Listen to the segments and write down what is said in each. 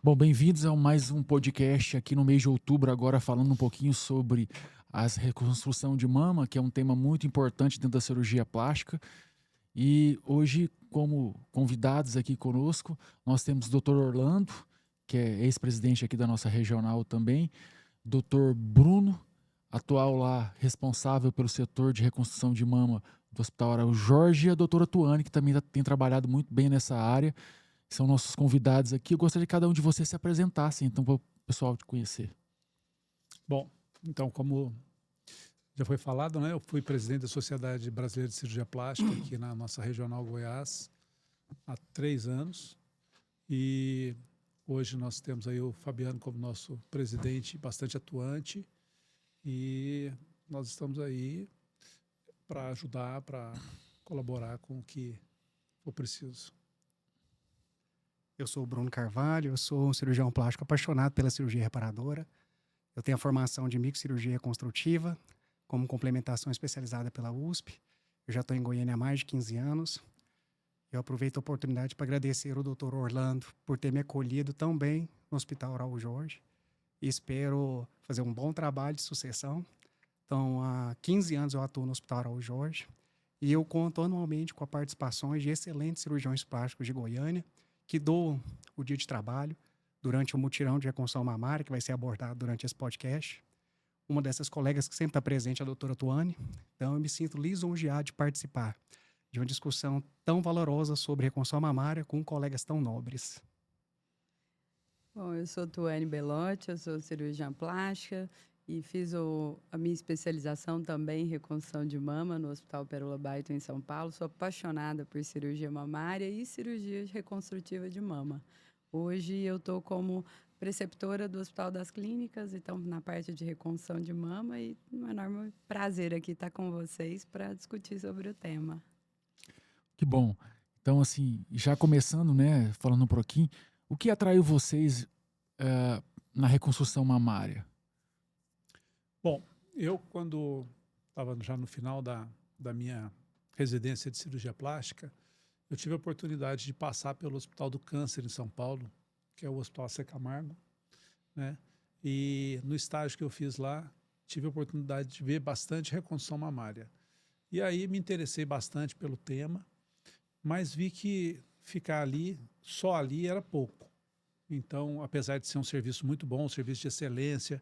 Bom, bem-vindos a mais um podcast aqui no mês de outubro, agora falando um pouquinho sobre a reconstrução de mama, que é um tema muito importante dentro da cirurgia plástica. E hoje, como convidados aqui conosco, nós temos o Dr. Orlando, que é ex-presidente aqui da nossa regional também, Dr. Bruno, atual lá responsável pelo setor de reconstrução de mama do Hospital Araújo Jorge, e a doutora Tuane, que também tem trabalhado muito bem nessa área, são nossos convidados aqui. Eu gostaria que cada um de vocês se apresentasse, então, para o pessoal te conhecer. Bom, então, como já foi falado, né, eu fui presidente da Sociedade Brasileira de Cirurgia Plástica aqui na nossa regional Goiás há 3 anos e hoje nós temos aí o Fabiano como nosso presidente bastante atuante e nós estamos aí para ajudar, para colaborar com o que for preciso. Eu sou o Bruno Carvalho, eu sou um cirurgião plástico apaixonado pela cirurgia reparadora. Eu tenho a formação de microcirurgia reconstrutiva, como complementação especializada pela USP. Eu já estou em Goiânia há mais de 15 anos. Eu aproveito a oportunidade para agradecer ao Dr. Orlando por ter me acolhido tão bem no Hospital Araújo Jorge. E espero fazer um bom trabalho de sucessão. Então, há 15 anos eu atuo no Hospital Araújo Jorge e eu conto anualmente com a participações de excelentes cirurgiões plásticos de Goiânia, que doam o dia de trabalho durante o mutirão de reconstrução mamária, que vai ser abordado durante esse podcast. Uma dessas colegas que sempre está presente é a doutora Tuane. Então, eu me sinto lisonjeado de participar de uma discussão tão valorosa sobre reconstrução mamária com colegas tão nobres. Bom, eu sou Tuane Belotti, eu sou cirurgiã plástica e fiz a minha especialização também em reconstrução de mama no Hospital Pérola Baito, em São Paulo. Sou apaixonada por cirurgia mamária e cirurgia reconstrutiva de mama. Hoje eu estou como preceptora do Hospital das Clínicas, então na parte de reconstrução de mama, e um enorme prazer aqui estar com vocês para discutir sobre o tema. Que bom. Então, assim, já começando, né, falando um pouquinho, o que atraiu vocês na reconstrução mamária? Bom, eu quando estava já no final da minha residência de cirurgia plástica, eu tive a oportunidade de passar pelo Hospital do Câncer em São Paulo, que é o Hospital C. Camargo, né? E no estágio que eu fiz lá, tive a oportunidade de ver bastante reconstrução mamária. E aí me interessei bastante pelo tema, mas vi que ficar ali, só ali, era pouco. Então, apesar de ser um serviço muito bom, um serviço de excelência,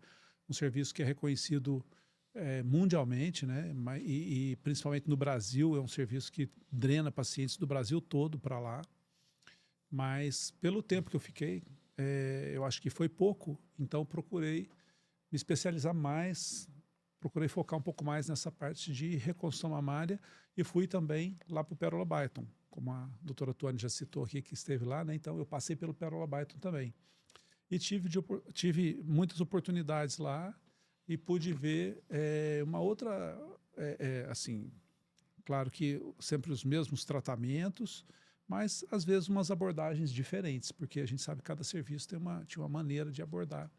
um serviço que é reconhecido mundialmente, né? E principalmente no Brasil, é um serviço que drena pacientes do Brasil todo para lá. Mas pelo tempo que eu fiquei, eu acho que foi pouco, então procurei me especializar mais, procurei focar um pouco mais nessa parte de reconstrução mamária e fui também lá para o Pérola Byton, como a doutora Tuane já citou aqui, que esteve lá, né? Então eu passei pelo Pérola Byton também. E tive muitas oportunidades lá e pude ver uma outra, assim, claro que sempre os mesmos tratamentos, mas às vezes umas abordagens diferentes, porque a gente sabe que cada serviço tinha uma maneira de abordar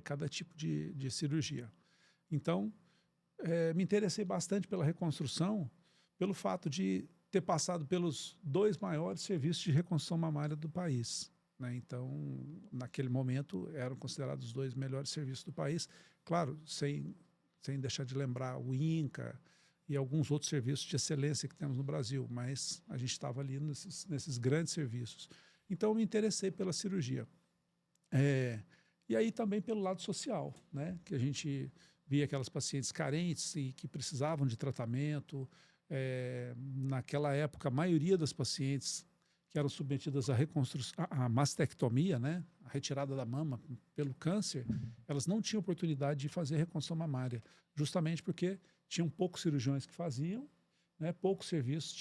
cada tipo de cirurgia. Então, me interessei bastante pela reconstrução, pelo fato de ter passado pelos 2 maiores serviços de reconstrução mamária do país, né? Então, naquele momento, eram considerados os 2 melhores serviços do país. Claro, sem deixar de lembrar o INCA e alguns outros serviços de excelência que temos no Brasil, mas a gente estava ali nesses grandes serviços. Então, eu me interessei pela cirurgia. E aí também pelo lado social, né? Que a gente via aquelas pacientes carentes e que precisavam de tratamento. Naquela época, a maioria das pacientes que eram submetidas à mastectomia, né, a retirada da mama pelo câncer, elas não tinham oportunidade de fazer reconstrução mamária, justamente porque tinham poucos cirurgiões que faziam, né, poucos serviços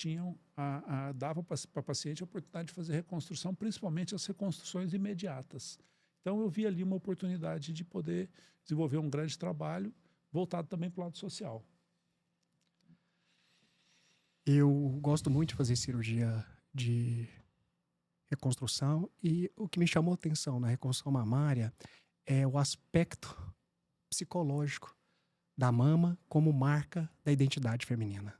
davam para a paciente a oportunidade de fazer reconstrução, principalmente as reconstruções imediatas. Então, eu vi ali uma oportunidade de poder desenvolver um grande trabalho voltado também para o lado social. Eu gosto muito de fazer cirurgia de reconstrução e o que me chamou a atenção na reconstrução mamária é o aspecto psicológico da mama como marca da identidade feminina.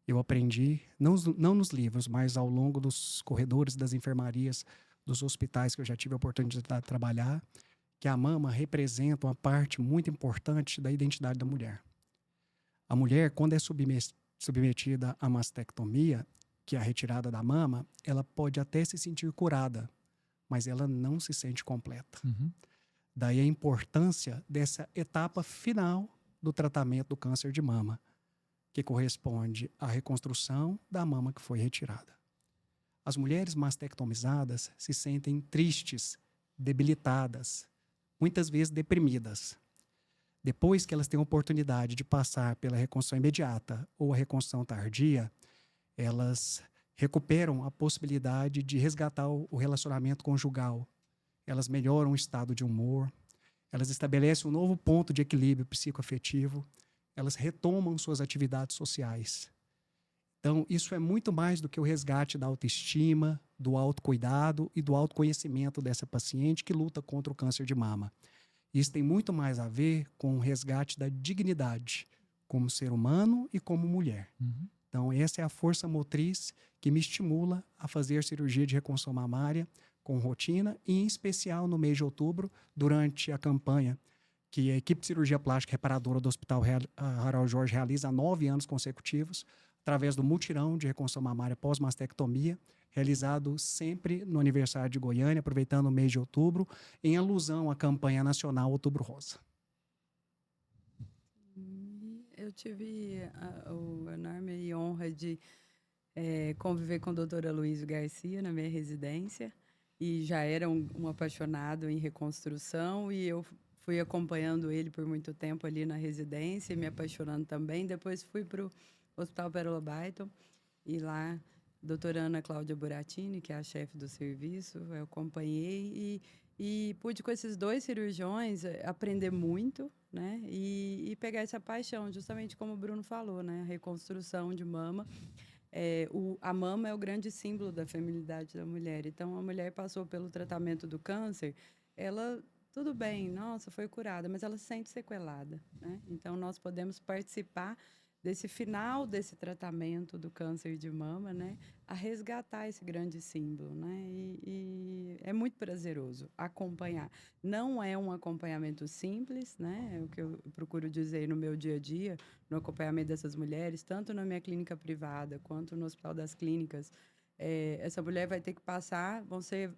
Eu aprendi, não nos livros, mas ao longo dos corredores das enfermarias dos hospitais que eu já tive a oportunidade de trabalhar, que a mama representa uma parte muito importante da identidade da mulher. A mulher, quando é submetida à mastectomia, que é a retirada da mama, ela pode até se sentir curada, mas ela não se sente completa. Uhum. Daí a importância dessa etapa final do tratamento do câncer de mama, que corresponde à reconstrução da mama que foi retirada. As mulheres mastectomizadas se sentem tristes, debilitadas, muitas vezes deprimidas. Depois que elas têm a oportunidade de passar pela reconstrução imediata ou a reconstrução tardia, elas recuperam a possibilidade de resgatar o relacionamento conjugal. Elas melhoram o estado de humor, elas estabelecem um novo ponto de equilíbrio psicoafetivo, elas retomam suas atividades sociais. Então, isso é muito mais do que o resgate da autoestima, do autocuidado e do autoconhecimento dessa paciente que luta contra o câncer de mama. Isso tem muito mais a ver com o resgate da dignidade como ser humano e como mulher. Uhum. Então, essa é a força motriz que me estimula a fazer cirurgia de reconstrução mamária com rotina, e em especial no mês de outubro, durante a campanha que a equipe de cirurgia plástica reparadora do Hospital Harold Jorge realiza há 9 anos consecutivos, através do mutirão de reconstrução mamária pós-mastectomia, realizado sempre no aniversário de Goiânia, aproveitando o mês de outubro, em alusão à campanha nacional Outubro Rosa. Eu tive a enorme honra de conviver com o Dr. Aloysio Garcia na minha residência, e já era um apaixonado em reconstrução, e eu fui acompanhando ele por muito tempo ali na residência, me apaixonando também. Depois fui para o Hospital Pérola Baiton, e lá, doutora Ana Cláudia Buratini, que é a chefe do serviço, eu acompanhei e pude, com esses 2 cirurgiões, aprender muito, né? E pegar essa paixão, justamente como o Bruno falou, né? A reconstrução de mama. A mama é o grande símbolo da feminilidade da mulher. Então, a mulher passou pelo tratamento do câncer, ela, tudo bem, nossa, foi curada, mas ela se sente sequelada, né? Então, nós podemos participar desse final desse tratamento do câncer de mama, né, a resgatar esse grande símbolo, né, e é muito prazeroso acompanhar. Não é um acompanhamento simples, né, é o que eu procuro dizer no meu dia a dia, no acompanhamento dessas mulheres, tanto na minha clínica privada quanto no Hospital das Clínicas. Essa mulher vai ter que passar, vão ser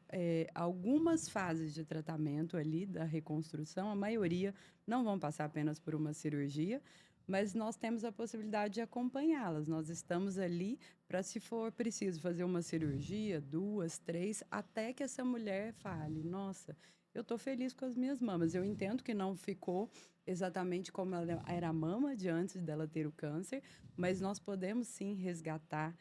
algumas fases de tratamento ali da reconstrução, a maioria não vão passar apenas por uma cirurgia, mas nós temos a possibilidade de acompanhá-las. Nós estamos ali para, se for preciso, fazer uma cirurgia, 2, 3, até que essa mulher fale, nossa, eu estou feliz com as minhas mamas. Eu entendo que não ficou exatamente como ela era a mama de antes dela ter o câncer, mas nós podemos sim resgatar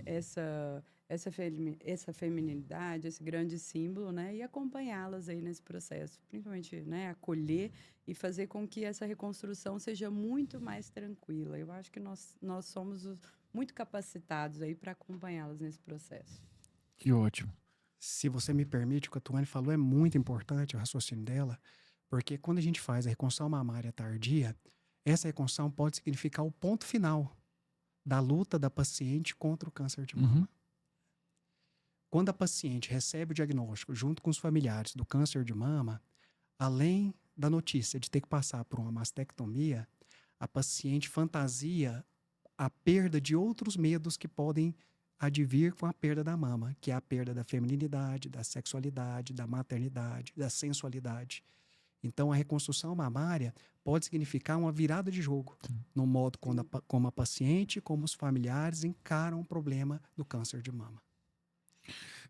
essa feminilidade, esse grande símbolo, né, e acompanhá-las aí nesse processo, principalmente, né, acolher e fazer com que essa reconstrução seja muito mais tranquila. Eu acho que nós somos muito capacitados aí para acompanhá-las nesse processo. Que ótimo. Se você me permite, o que a Tuane falou é muito importante, o raciocínio dela, porque quando a gente faz a reconstrução mamária tardia, essa reconstrução pode significar o ponto final da luta da paciente contra o câncer de mama. Uhum. Quando a paciente recebe o diagnóstico junto com os familiares do câncer de mama, além da notícia de ter que passar por uma mastectomia, a paciente fantasia a perda de outros medos que podem advir com a perda da mama, que é a perda da feminilidade, da sexualidade, da maternidade, da sensualidade. Então, a reconstrução mamária pode significar uma virada de jogo no modo como a paciente, como os familiares encaram o problema do câncer de mama.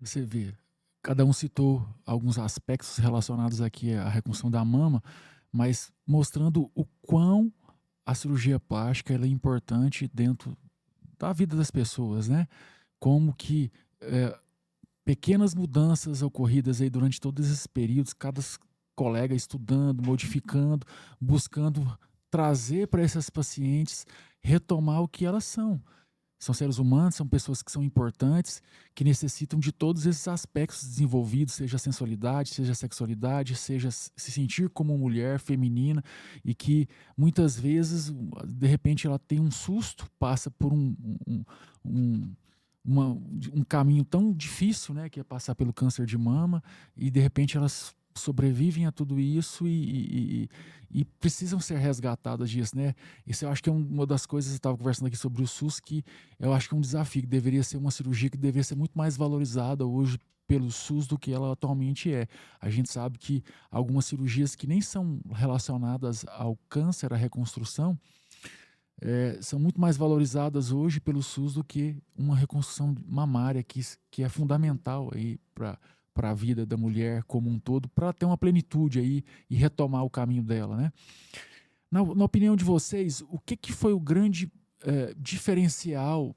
Você vê, cada um citou alguns aspectos relacionados aqui à reconstrução da mama, mas mostrando o quão a cirurgia plástica ela é importante dentro da vida das pessoas, né? Como que pequenas mudanças ocorridas aí durante todos esses períodos, cada colega estudando, modificando, buscando trazer para essas pacientes, retomar o que elas são. São seres humanos, são pessoas que são importantes, que necessitam de todos esses aspectos desenvolvidos, seja a sensualidade, seja a sexualidade, seja se sentir como mulher feminina, e que muitas vezes, de repente, ela tem um susto, passa por um um caminho tão difícil, né, que é passar pelo câncer de mama, e de repente elas sobrevivem a tudo isso e precisam ser resgatadas disso, né? Isso eu acho que é uma das coisas, eu estava conversando aqui sobre o SUS, que eu acho que é um desafio, que deveria ser uma cirurgia que deveria ser muito mais valorizada hoje pelo SUS do que ela atualmente é. A gente sabe que algumas cirurgias que nem são relacionadas ao câncer, à reconstrução, são muito mais valorizadas hoje pelo SUS do que uma reconstrução mamária que é fundamental aí para a vida da mulher como um todo, para ter uma plenitude aí e retomar o caminho dela, né? Na opinião de vocês, o que foi o grande diferencial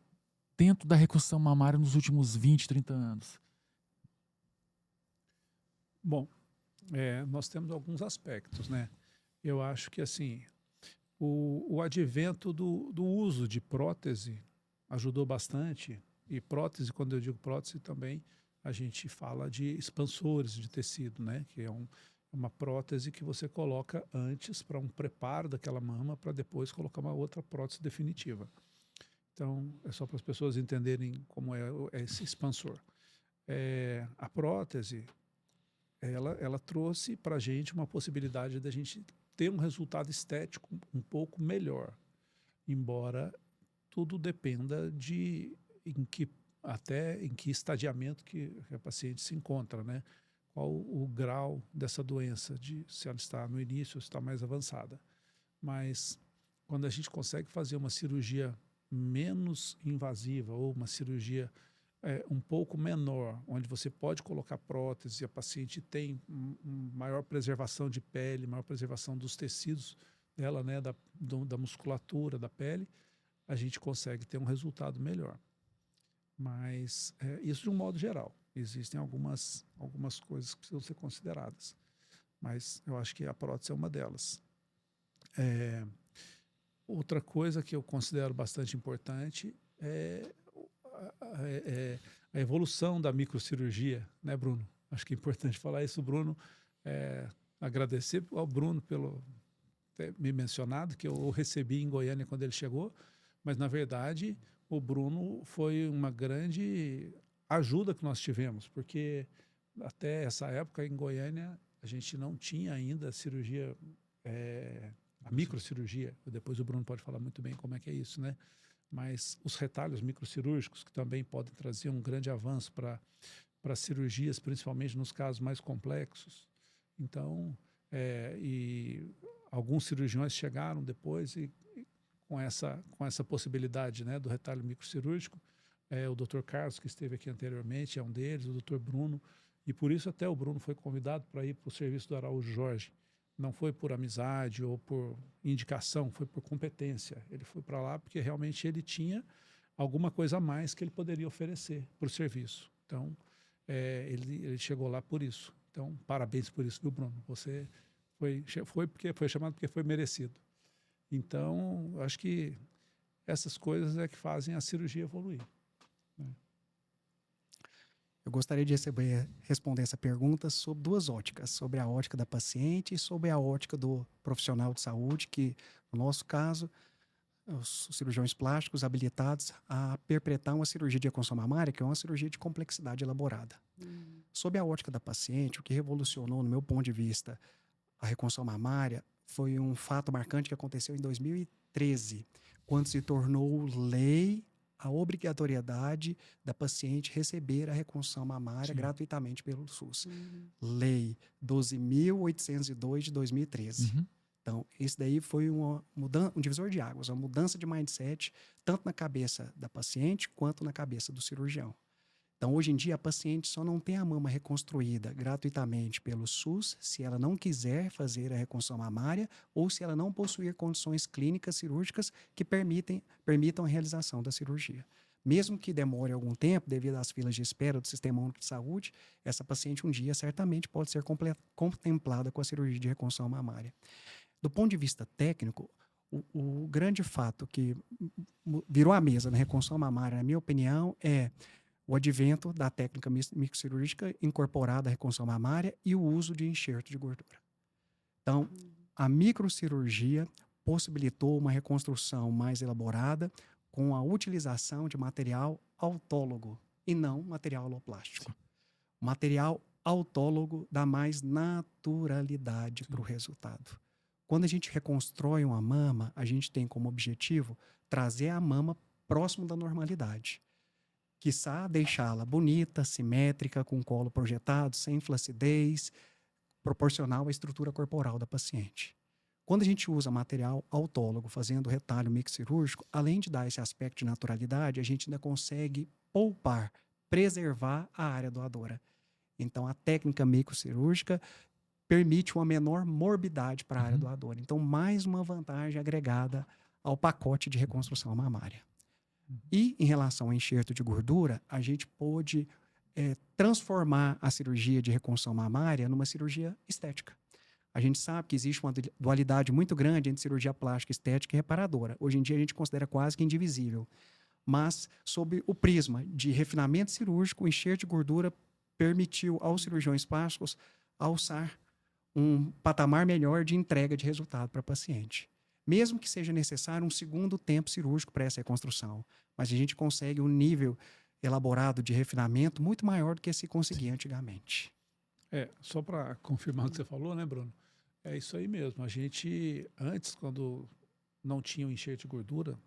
dentro da reconstrução mamária nos últimos 20, 30 anos? Bom, nós temos alguns aspectos, né? Eu acho que, assim, o advento do uso de prótese ajudou bastante. E prótese, quando eu digo prótese também, a gente fala de expansores de tecido, né? Que é uma prótese que você coloca antes para um preparo daquela mama para depois colocar uma outra prótese definitiva. Então, é só para as pessoas entenderem como é esse expansor. A prótese, ela trouxe para a gente uma possibilidade de a gente ter um resultado estético um pouco melhor, embora tudo dependa de em que estadiamento que a paciente se encontra, né? Qual o grau dessa doença, se ela está no início ou se está mais avançada. Mas quando a gente consegue fazer uma cirurgia menos invasiva ou uma cirurgia um pouco menor, onde você pode colocar prótese e a paciente tem maior preservação de pele, maior preservação dos tecidos dela, né, da musculatura da pele, a gente consegue ter um resultado melhor. Mas isso de um modo geral. Existem algumas coisas que precisam ser consideradas. Mas eu acho que a prótese é uma delas. Outra coisa que eu considero bastante importante é a evolução da microcirurgia, né, Bruno? Acho que é importante falar isso, Bruno. Agradecer ao Bruno pelo ter me mencionado, que eu o recebi em Goiânia quando ele chegou, mas, na verdade, o Bruno foi uma grande ajuda que nós tivemos, porque até essa época, em Goiânia, a gente não tinha ainda cirurgia, a microcirurgia. Depois o Bruno pode falar muito bem como é que é isso, né? Mas os retalhos microcirúrgicos, que também podem trazer um grande avanço para cirurgias, principalmente nos casos mais complexos. Então, e alguns cirurgiões chegaram depois com essa possibilidade, né, do retalho microcirúrgico. O Dr. Carlos, que esteve aqui anteriormente, é um deles, o Dr. Bruno, e por isso até o Bruno foi convidado para ir para o serviço do Araújo Jorge. Não foi por amizade ou por indicação, foi por competência. Ele foi para lá porque realmente ele tinha alguma coisa a mais que ele poderia oferecer para o serviço. Então, ele chegou lá por isso. Então, parabéns por isso, viu, Bruno? Você foi chamado porque foi merecido. Então, acho que essas coisas é que fazem a cirurgia evoluir. Eu gostaria de responder essa pergunta sobre duas óticas, sobre a ótica da paciente e sobre a ótica do profissional de saúde, que, no nosso caso, os cirurgiões plásticos habilitados a perpetrar uma cirurgia de reconstrução mamária, que é uma cirurgia de complexidade elaborada. Sob a ótica da paciente, o que revolucionou, no meu ponto de vista, a reconstrução mamária foi um fato marcante que aconteceu em 2013, quando se tornou lei a obrigatoriedade da paciente receber a reconstrução mamária gratuitamente pelo SUS. Lei 12.802 de 2013. Então, esse daí foi um divisor de águas, uma mudança de mindset, tanto na cabeça da paciente quanto na cabeça do cirurgião. Então, hoje em dia, a paciente só não tem a mama reconstruída gratuitamente pelo SUS se ela não quiser fazer a reconstrução mamária ou se ela não possuir condições clínicas cirúrgicas que permitam a realização da cirurgia. Mesmo que demore algum tempo, devido às filas de espera do Sistema Único de Saúde, essa paciente um dia certamente pode ser contemplada com a cirurgia de reconstrução mamária. Do ponto de vista técnico, o grande fato que virou a mesa na reconstrução mamária, na minha opinião, é o advento da técnica microcirúrgica incorporada à reconstrução mamária e o uso de enxerto de gordura. Então, a microcirurgia possibilitou uma reconstrução mais elaborada, com a utilização de material autólogo e não material aloplástico. O material autólogo dá mais naturalidade para o resultado. Quando a gente reconstrói uma mama, a gente tem como objetivo trazer a mama próximo da normalidade. Quiçá deixá-la bonita, simétrica, com o colo projetado, sem flacidez, proporcional à estrutura corporal da paciente. Quando a gente usa material autólogo, fazendo retalho microcirúrgico, além de dar esse aspecto de naturalidade, a gente ainda consegue poupar, preservar a área doadora. Então, a técnica microcirúrgica permite uma menor morbidade para a área doadora. Então, mais uma vantagem agregada ao pacote de reconstrução mamária. E, em relação ao enxerto de gordura, a gente pôde transformar a cirurgia de reconstrução mamária numa cirurgia estética. A gente sabe que existe uma dualidade muito grande entre cirurgia plástica, estética e reparadora. Hoje em dia, a gente considera quase que indivisível. Mas, sob o prisma de refinamento cirúrgico, o enxerto de gordura permitiu aos cirurgiões plásticos alçar um patamar melhor de entrega de resultado para o paciente. Mesmo que seja necessário um segundo tempo cirúrgico para essa reconstrução. Mas a gente consegue um nível elaborado de refinamento muito maior do que se conseguia antigamente. Só para confirmar o que você falou, né, Bruno? É isso aí mesmo. A gente, antes, quando não tinha o enxerto de gordura,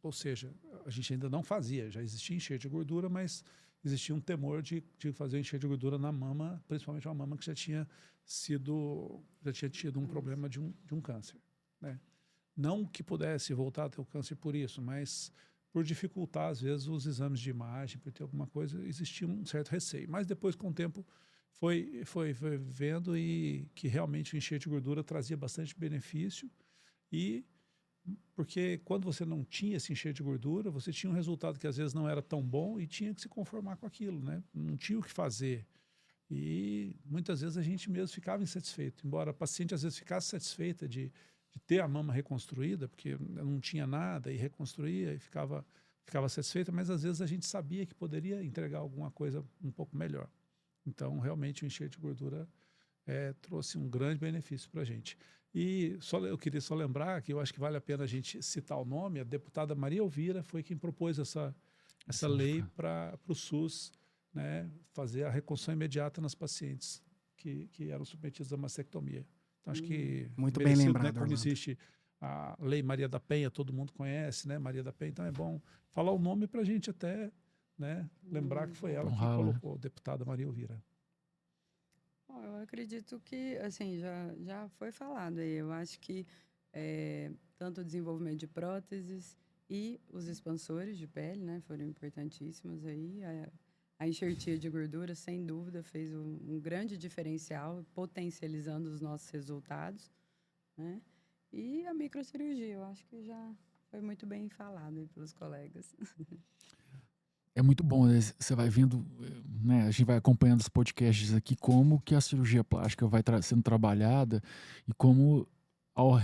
ou seja, a gente ainda não fazia, já existia enxerto de gordura, mas existia um temor de fazer o enxerto de gordura na mama, principalmente uma mama que já tinha tido um problema de um câncer, né? Não que pudesse voltar a ter o câncer por isso, mas por dificultar, às vezes, os exames de imagem, por ter alguma coisa, existia um certo receio. Mas depois, com o tempo, foi vendo e que realmente o enxerto de gordura trazia bastante benefício, e porque quando você não tinha esse enxerto de gordura, você tinha um resultado que às vezes não era tão bom e tinha que se conformar com aquilo, né? Não tinha o que fazer. E muitas vezes a gente mesmo ficava insatisfeito, embora a paciente às vezes ficasse satisfeita de ter a mama reconstruída, porque não tinha nada e reconstruía e ficava satisfeita, mas às vezes a gente sabia que poderia entregar alguma coisa um pouco melhor. Então, realmente, o enxerto de gordura trouxe um grande benefício para a gente. E eu queria só lembrar que eu acho que vale a pena a gente citar o nome. A deputada Maria Elvira foi quem propôs essa lei para o SUS, né, fazer a reconstrução imediata nas pacientes que eram submetidas à mastectomia. Então, acho que muito bem lembrado, né, como existe a Lei Maria da Penha, todo mundo conhece, né, Maria da Penha, então é bom falar o nome para a gente até, né, lembrar que foi ela que colocou, a deputada Maria Elvira. Bom, eu acredito que, assim, já foi falado aí. Eu acho que tanto o desenvolvimento de próteses e os expansores de pele, né, foram importantíssimos aí. A enxertia de gordura, sem dúvida, fez um grande diferencial, potencializando os nossos resultados, né? E a microcirurgia, eu acho que já foi muito bem falado aí pelos colegas. É muito bom, né? Você vai vendo, né? A gente vai acompanhando os podcasts aqui, como que a cirurgia plástica vai sendo trabalhada e como ao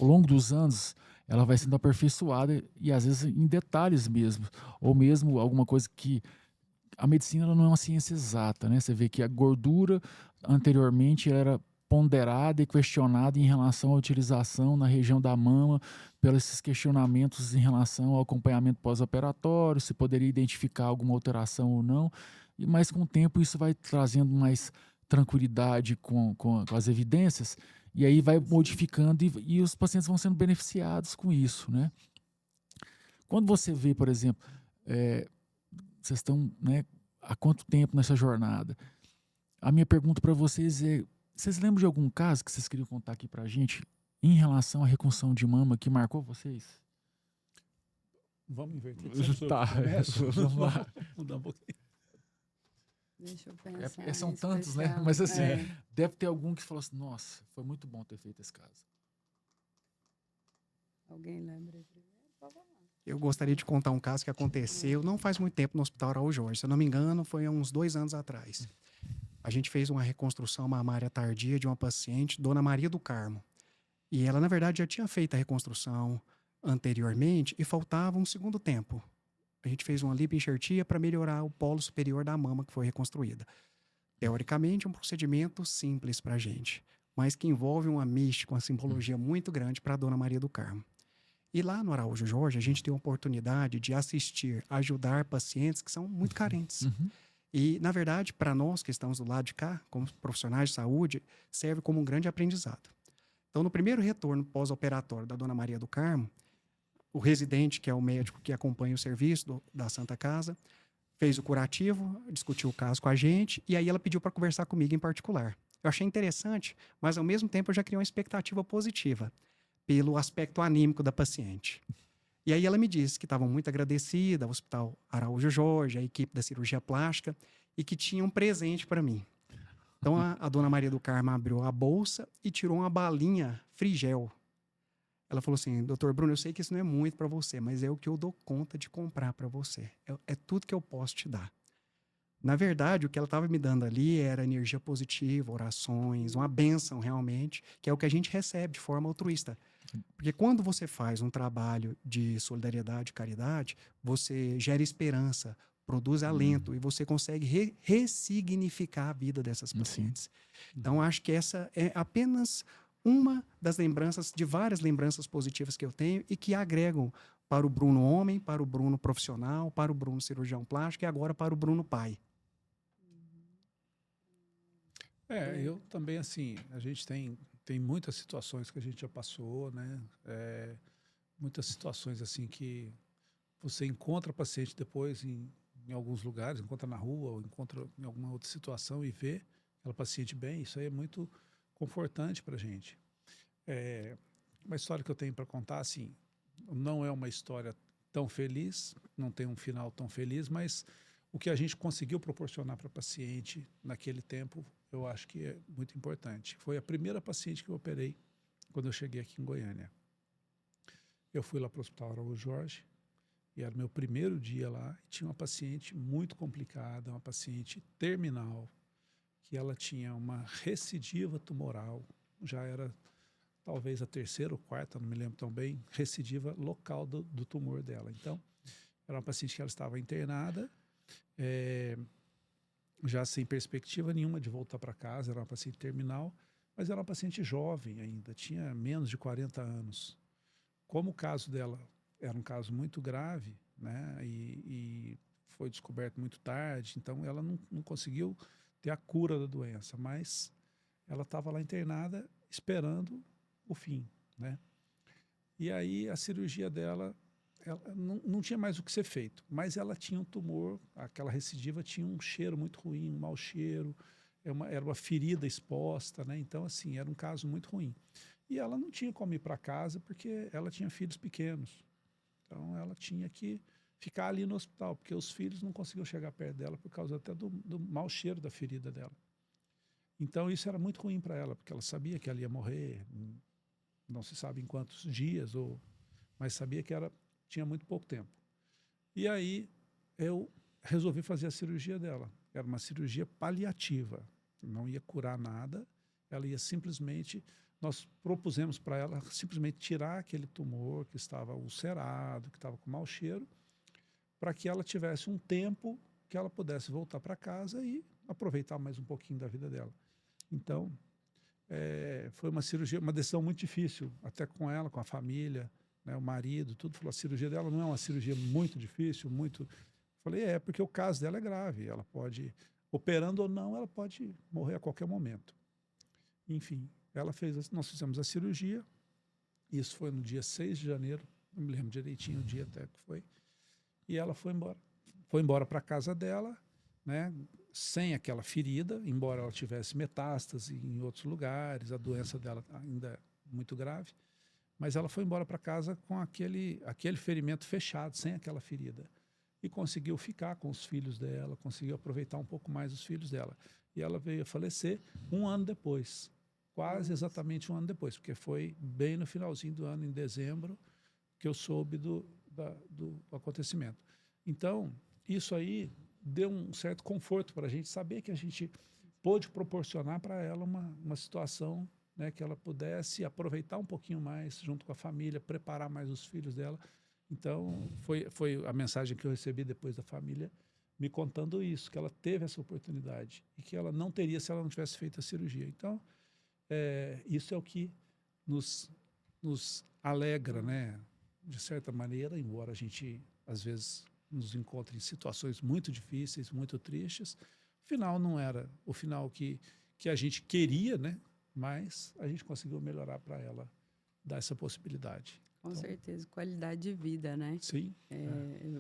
longo dos anos ela vai sendo aperfeiçoada e às vezes em detalhes mesmo, ou mesmo alguma coisa que a medicina ela não é uma ciência exata, né? Você vê que a gordura anteriormente era ponderada e questionada em relação à utilização na região da mama, pelos esses questionamentos em relação ao acompanhamento pós-operatório, se poderia identificar alguma alteração ou não, mas com o tempo isso vai trazendo mais tranquilidade com as evidências, e aí vai modificando e os pacientes vão sendo beneficiados com isso, né? Quando você vê, por exemplo, vocês estão, né, há quanto tempo nessa jornada? A minha pergunta para vocês é, vocês lembram de algum caso que vocês queriam contar aqui para a gente em relação à reconstrução de mama que marcou vocês? Vamos inverter. Tá, vamos lá. Mudar um pouquinho. Deixa eu pensar. São tantos, né? Especial. Mas assim, deve ter algum que falou assim, nossa, foi muito bom ter feito esse caso. Alguém lembra primeiro? Eu gostaria de contar um caso que aconteceu não faz muito tempo no Hospital Araújo Jorge. Se eu não me engano, foi há uns 2 anos atrás. A gente fez uma reconstrução mamária tardia de uma paciente, Dona Maria do Carmo. E ela, na verdade, já tinha feito a reconstrução anteriormente e faltava um segundo tempo. A gente fez uma lipoenxertia para melhorar o polo superior da mama que foi reconstruída. Teoricamente, um procedimento simples para a gente, mas que envolve uma mística, uma simbologia muito grande para a Dona Maria do Carmo. E lá no Araújo Jorge, a gente tem a oportunidade de assistir, ajudar pacientes que são muito carentes. Uhum. E, na verdade, para nós que estamos do lado de cá, como profissionais de saúde, serve como um grande aprendizado. Então, no primeiro retorno pós-operatório da Dona Maria do Carmo, o residente, que é o médico que acompanha o serviço da Santa Casa, fez o curativo, discutiu o caso com a gente, e aí ela pediu para conversar comigo em particular. Eu achei interessante, mas ao mesmo tempo eu já criei uma expectativa positiva pelo aspecto anímico da paciente. E aí ela me disse que estava muito agradecida ao Hospital Araújo Jorge, à equipe da cirurgia plástica, e que tinha um presente para mim. Então a Dona Maria do Carmo abriu a bolsa e tirou uma balinha Frigel. Ela falou assim: doutor Bruno, eu sei que isso não é muito para você, mas é o que eu dou conta de comprar para você. É tudo que eu posso te dar. Na verdade, o que ela estava me dando ali era energia positiva, orações, uma bênção realmente, que é o que a gente recebe de forma altruísta. Porque quando você faz um trabalho de solidariedade, caridade, você gera esperança, produz alento e você consegue ressignificar a vida dessas pacientes. Então, acho que essa é apenas uma das lembranças, de várias lembranças positivas que eu tenho e que agregam para o Bruno homem, para o Bruno profissional, para o Bruno cirurgião plástico e agora para o Bruno pai. Eu também, assim, a gente tem muitas situações que a gente já passou, né? Muitas situações, assim, que você encontra paciente depois em alguns lugares, encontra na rua ou encontra em alguma outra situação e vê aquela paciente bem, isso aí é muito confortante para a gente. Uma história que eu tenho para contar, assim, não é uma história tão feliz, não tem um final tão feliz, mas o que a gente conseguiu proporcionar para a paciente naquele tempo, eu acho que é muito importante. Foi a primeira paciente que eu operei quando eu cheguei aqui em Goiânia. Eu fui lá para o Hospital Araújo Jorge, e era o meu primeiro dia lá, e tinha uma paciente muito complicada, uma paciente terminal, que ela tinha uma recidiva tumoral, já era talvez a terceira ou quarta, não me lembro tão bem, recidiva local do tumor dela. Então, era uma paciente que ela estava internada, já sem perspectiva nenhuma de voltar para casa, era uma paciente terminal, mas era uma paciente jovem ainda, tinha menos de 40 anos. Como o caso dela era um caso muito grave, né, e foi descoberto muito tarde, então ela não conseguiu ter a cura da doença, mas ela estava lá internada esperando o fim, né? E aí a cirurgia dela, ela não tinha mais o que ser feito, mas ela tinha um tumor, aquela recidiva tinha um cheiro muito ruim, um mau cheiro, era uma ferida exposta, né? Então, assim, era um caso muito ruim. E ela não tinha como ir para casa porque ela tinha filhos pequenos. Então, ela tinha que ficar ali no hospital, porque os filhos não conseguiam chegar perto dela por causa até do mau cheiro da ferida dela. Então, isso era muito ruim para ela, porque ela sabia que ela ia morrer, não se sabe em quantos dias, mas sabia que tinha muito pouco tempo. E aí, eu resolvi fazer a cirurgia dela. Era uma cirurgia paliativa, não ia curar nada, ela ia simplesmente... Nós propusemos para ela simplesmente tirar aquele tumor que estava ulcerado, que estava com mau cheiro, para que ela tivesse um tempo que ela pudesse voltar para casa e aproveitar mais um pouquinho da vida dela. Então, foi uma cirurgia, uma decisão muito difícil, até com ela, com a família, né, o marido, tudo. Falou, a cirurgia dela não é uma cirurgia muito difícil, muito... Falei, porque o caso dela é grave, ela pode, operando ou não, ela pode morrer a qualquer momento. Enfim, nós fizemos a cirurgia, isso foi no dia 6 de janeiro, não me lembro direitinho o dia até que foi, e ela foi embora. Foi embora para a casa dela, né, sem aquela ferida, embora ela tivesse metástase em outros lugares, a doença dela ainda é muito grave, mas ela foi embora para casa com aquele ferimento fechado, sem aquela ferida. E conseguiu ficar com os filhos dela, conseguiu aproveitar um pouco mais os filhos dela. E ela veio a falecer 1 ano depois. Quase exatamente 1 ano depois, porque foi bem no finalzinho do ano, em dezembro, que eu soube do acontecimento. Então, isso aí deu um certo conforto para a gente saber que a gente pôde proporcionar para ela uma situação, né, que ela pudesse aproveitar um pouquinho mais junto com a família, preparar mais os filhos dela. Então, foi a mensagem que eu recebi depois da família me contando isso, que ela teve essa oportunidade e que ela não teria se ela não tivesse feito a cirurgia. Então, isso é o que nos alegra, né? de certa maneira, embora a gente, às vezes, nos encontre em situações muito difíceis, muito tristes, o final não era o final que a gente queria, né? Mas a gente conseguiu melhorar para ela, dar essa possibilidade. Com Então, certeza, qualidade de vida, né? sim.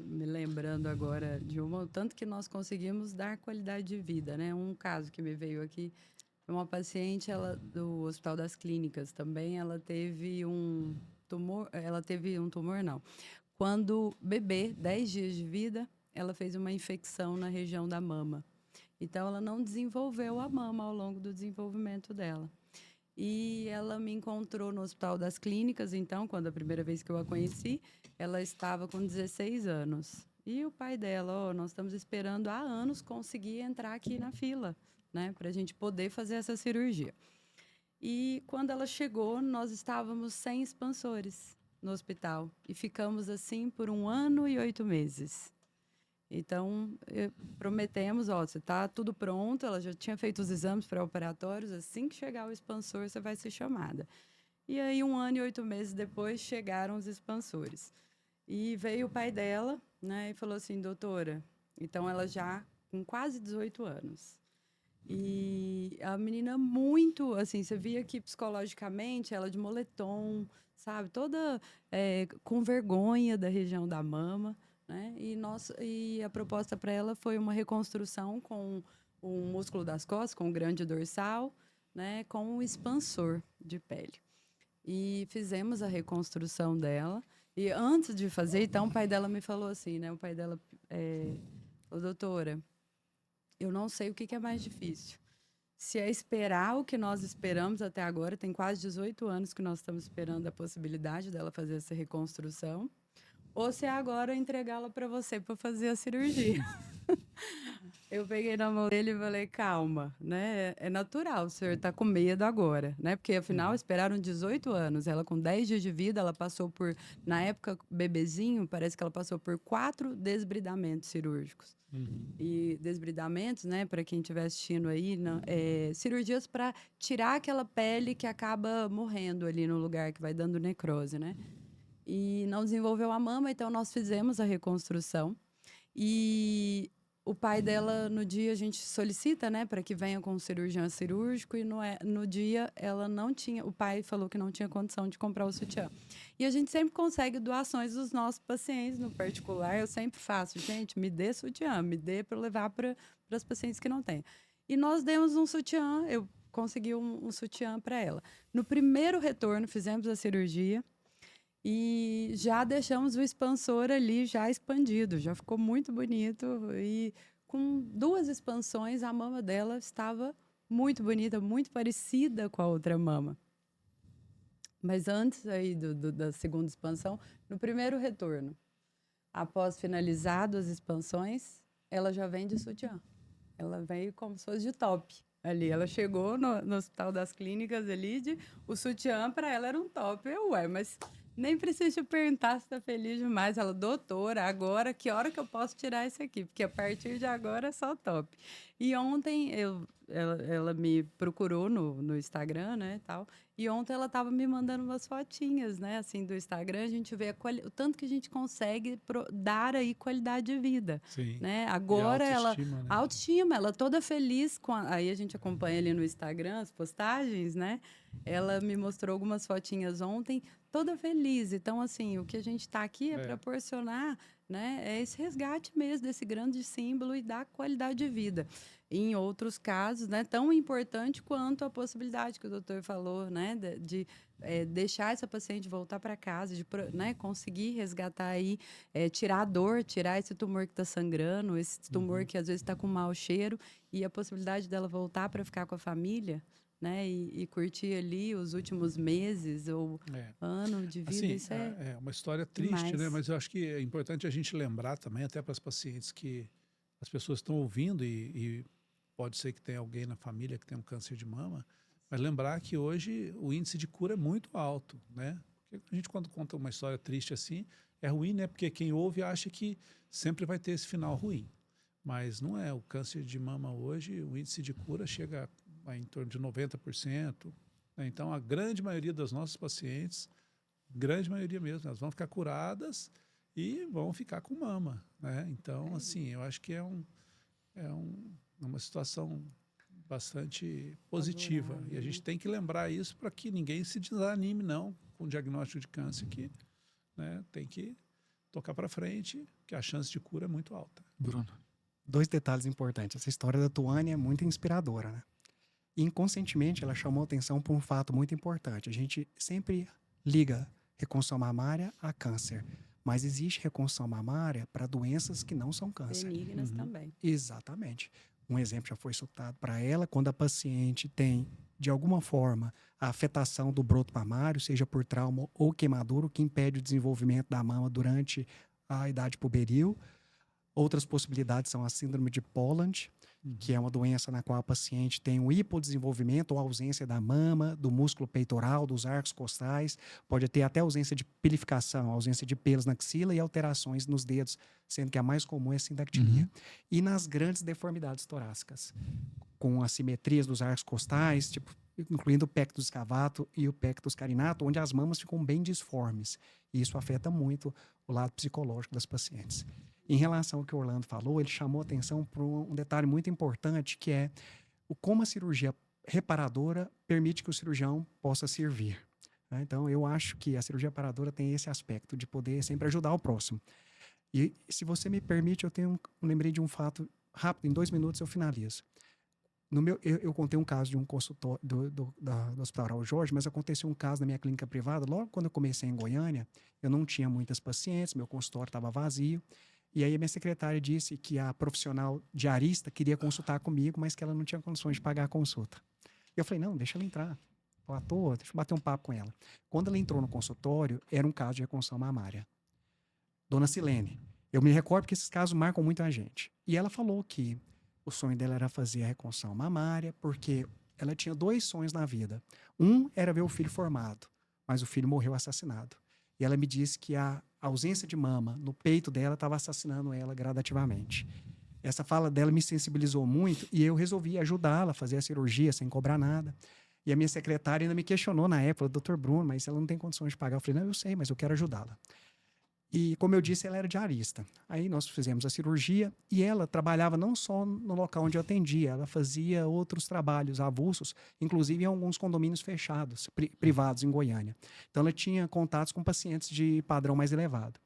Me lembrando agora de o tanto que nós conseguimos dar qualidade de vida, né? Um caso que me veio aqui, uma paciente do Hospital das Clínicas também, ela teve um tumor não. Quando bebê, 10 dias de vida, ela fez uma infecção na região da mama. Então, ela não desenvolveu a mama ao longo do desenvolvimento dela. E ela me encontrou no Hospital das Clínicas, então, quando a primeira vez que eu a conheci, ela estava com 16 anos. E o pai dela, nós estamos esperando há anos conseguir entrar aqui na fila, né, para a gente poder fazer essa cirurgia. E quando ela chegou, nós estávamos sem expansores no hospital. E ficamos assim por 1 ano e 8 meses. Então, prometemos, você está tudo pronto, ela já tinha feito os exames pré-operatórios, assim que chegar o expansor, você vai ser chamada. E aí, 1 ano e 8 meses depois, chegaram os expansores. E veio o pai dela, né, e falou assim, doutora, então ela já com quase 18 anos. E a menina muito, assim, você via que psicologicamente ela de moletom, sabe, toda com vergonha da região da mama, né? E a proposta para ela foi uma reconstrução com o músculo das costas, com o grande dorsal, né? Com um expansor de pele. E fizemos a reconstrução dela. E antes de fazer, então, o pai dela me falou assim, né? O pai dela falou, doutora, eu não sei o que é mais difícil. Se é esperar o que nós esperamos até agora, tem quase 18 anos que nós estamos esperando a possibilidade dela fazer essa reconstrução, ou se é agora entregá-la para você para fazer a cirurgia. Eu peguei na mão dele e falei, calma, né? É natural, o senhor está com medo agora, né? Porque, afinal, esperaram 18 anos. Ela, com 10 dias de vida, ela passou por, na época, bebezinho, parece que ela passou por 4 desbridamentos cirúrgicos. E desbridamentos, né, para quem estiver assistindo aí, cirurgias para tirar aquela pele que acaba morrendo ali no lugar, que vai dando necrose, né? E não desenvolveu a mama, então nós fizemos a reconstrução. E o pai dela, no dia, a gente solicita, né, para que venha com um cirurgião cirúrgico, e no dia ela não tinha, o pai falou que não tinha condição de comprar o sutiã. E a gente sempre consegue doações dos nossos pacientes, no particular, eu sempre faço, gente, me dê sutiã, me dê para levar para as pacientes que não têm. E nós demos um sutiã, eu consegui um sutiã para ela. No primeiro retorno, fizemos a cirurgia, e já deixamos o expansor ali já expandido, já ficou muito bonito. E com 2 expansões, a mama dela estava muito bonita, muito parecida com a outra mama. Mas antes aí da segunda expansão, no primeiro retorno, após finalizado as expansões, ela já vem de sutiã. Ela veio como se fosse de top. Ali, ela chegou no Hospital das Clínicas ali, o sutiã para ela era um top. Mas nem preciso te perguntar se tá feliz demais. Ela, doutora, agora, que hora que eu posso tirar isso aqui? Porque a partir de agora é só top. E ontem, ela me procurou no Instagram, né, tal. E ontem ela estava me mandando umas fotinhas, né, assim, do Instagram. A gente vê o tanto que a gente consegue dar aí qualidade de vida. Sim. Né? Agora autoestima, né? Autoestima, ela toda feliz aí a gente acompanha ali no Instagram as postagens, né? Ela me mostrou algumas fotinhas ontem, toda feliz. Então, assim, o que a gente está aqui é para proporcionar, né, é esse resgate mesmo desse grande símbolo e dar qualidade de vida. Em outros casos, né, tão importante quanto a possibilidade que o doutor falou, né, de deixar essa paciente voltar para casa, de, né, conseguir resgatar aí, tirar a dor, tirar esse tumor que está sangrando, esse tumor que às vezes está com mau cheiro, e a possibilidade dela voltar para ficar com a família, né, e curtir ali os últimos meses ou ano de vida. Assim, isso é uma história triste, demais. né? Mas eu acho que é importante a gente lembrar também, até para as pacientes, que as pessoas estão ouvindo e pode ser que tenha alguém na família que tenha um câncer de mama, mas lembrar que hoje o índice de cura é muito alto, né? Porque a gente, quando conta uma história triste assim, é ruim, né? Porque quem ouve acha que sempre vai ter esse final ruim. Mas não é. O câncer de mama hoje, o índice de cura chega a em torno de 90%. Né? Então, a grande maioria das nossas pacientes grande maioria mesmo, elas vão ficar curadas e vão ficar com mama, né? Então, assim, eu acho que é uma situação bastante positiva. Favorável, E a gente né? tem que lembrar isso para que ninguém se desanime, não, com o diagnóstico de câncer, que, né, tem que tocar para frente, que a chance de cura é muito alta. Bruno. 2 detalhes importantes. Essa história da Tuane é muito inspiradora, né? E inconscientemente ela chamou atenção para um fato muito importante. A gente sempre liga reconstrução mamária a câncer, mas existe reconstrução mamária para doenças que não são câncer. Benignas Uhum. também. Exatamente. Um exemplo já foi citado para ela, quando a paciente tem, de alguma forma, a afetação do broto mamário, seja por trauma ou queimadura, o que impede o desenvolvimento da mama durante a idade puberil. Outras possibilidades são a síndrome de Poland, que é uma doença na qual a paciente tem um hipodesenvolvimento ou ausência da mama, do músculo peitoral, dos arcos costais, pode ter até ausência de pilificação, ausência de pelos na axila e alterações nos dedos, sendo que a mais comum é a sindactilia. E nas grandes deformidades torácicas, com assimetrias dos arcos costais, tipo, incluindo o pectus escavato e o pectus carinato, onde as mamas ficam bem disformes. E isso afeta muito o lado psicológico das pacientes. Em relação ao que o Orlando falou, ele chamou atenção para um detalhe muito importante, que é como a cirurgia reparadora permite que o cirurgião possa servir. Né? Então, eu acho que a cirurgia reparadora tem esse aspecto de poder sempre ajudar o próximo. E, se você me permite, eu lembrei de um fato rápido, em 2 minutos eu finalizo. Eu contei um caso de um consultório do Hospital Raul Jorge, mas aconteceu um caso na minha clínica privada. Logo quando eu comecei em Goiânia, eu não tinha muitas pacientes, meu consultório estava vazio. E aí a minha secretária disse que a profissional diarista queria consultar comigo, mas que ela não tinha condições de pagar a consulta. E eu falei, não, deixa ela entrar. À toa, deixa eu bater um papo com ela. Quando ela entrou no consultório, era um caso de reconstrução mamária. Dona Silene, eu me recordo que esses casos marcam muito a gente. E ela falou que o sonho dela era fazer a reconstrução mamária, porque ela tinha 2 sonhos na vida. Um era ver o filho formado, mas o filho morreu assassinado. E ela me disse que a ausência de mama no peito dela estava assassinando ela gradativamente. Essa fala dela me sensibilizou muito e eu resolvi ajudá-la a fazer a cirurgia sem cobrar nada. E a minha secretária ainda me questionou na época, doutor Bruno, mas ela não tem condições de pagar. Eu falei, não, eu sei, mas eu quero ajudá-la. E, como eu disse, ela era diarista. Aí nós fizemos a cirurgia e ela trabalhava não só no local onde eu atendia, ela fazia outros trabalhos avulsos, inclusive em alguns condomínios fechados, privados em Goiânia. Então, ela tinha contatos com pacientes de padrão mais elevado.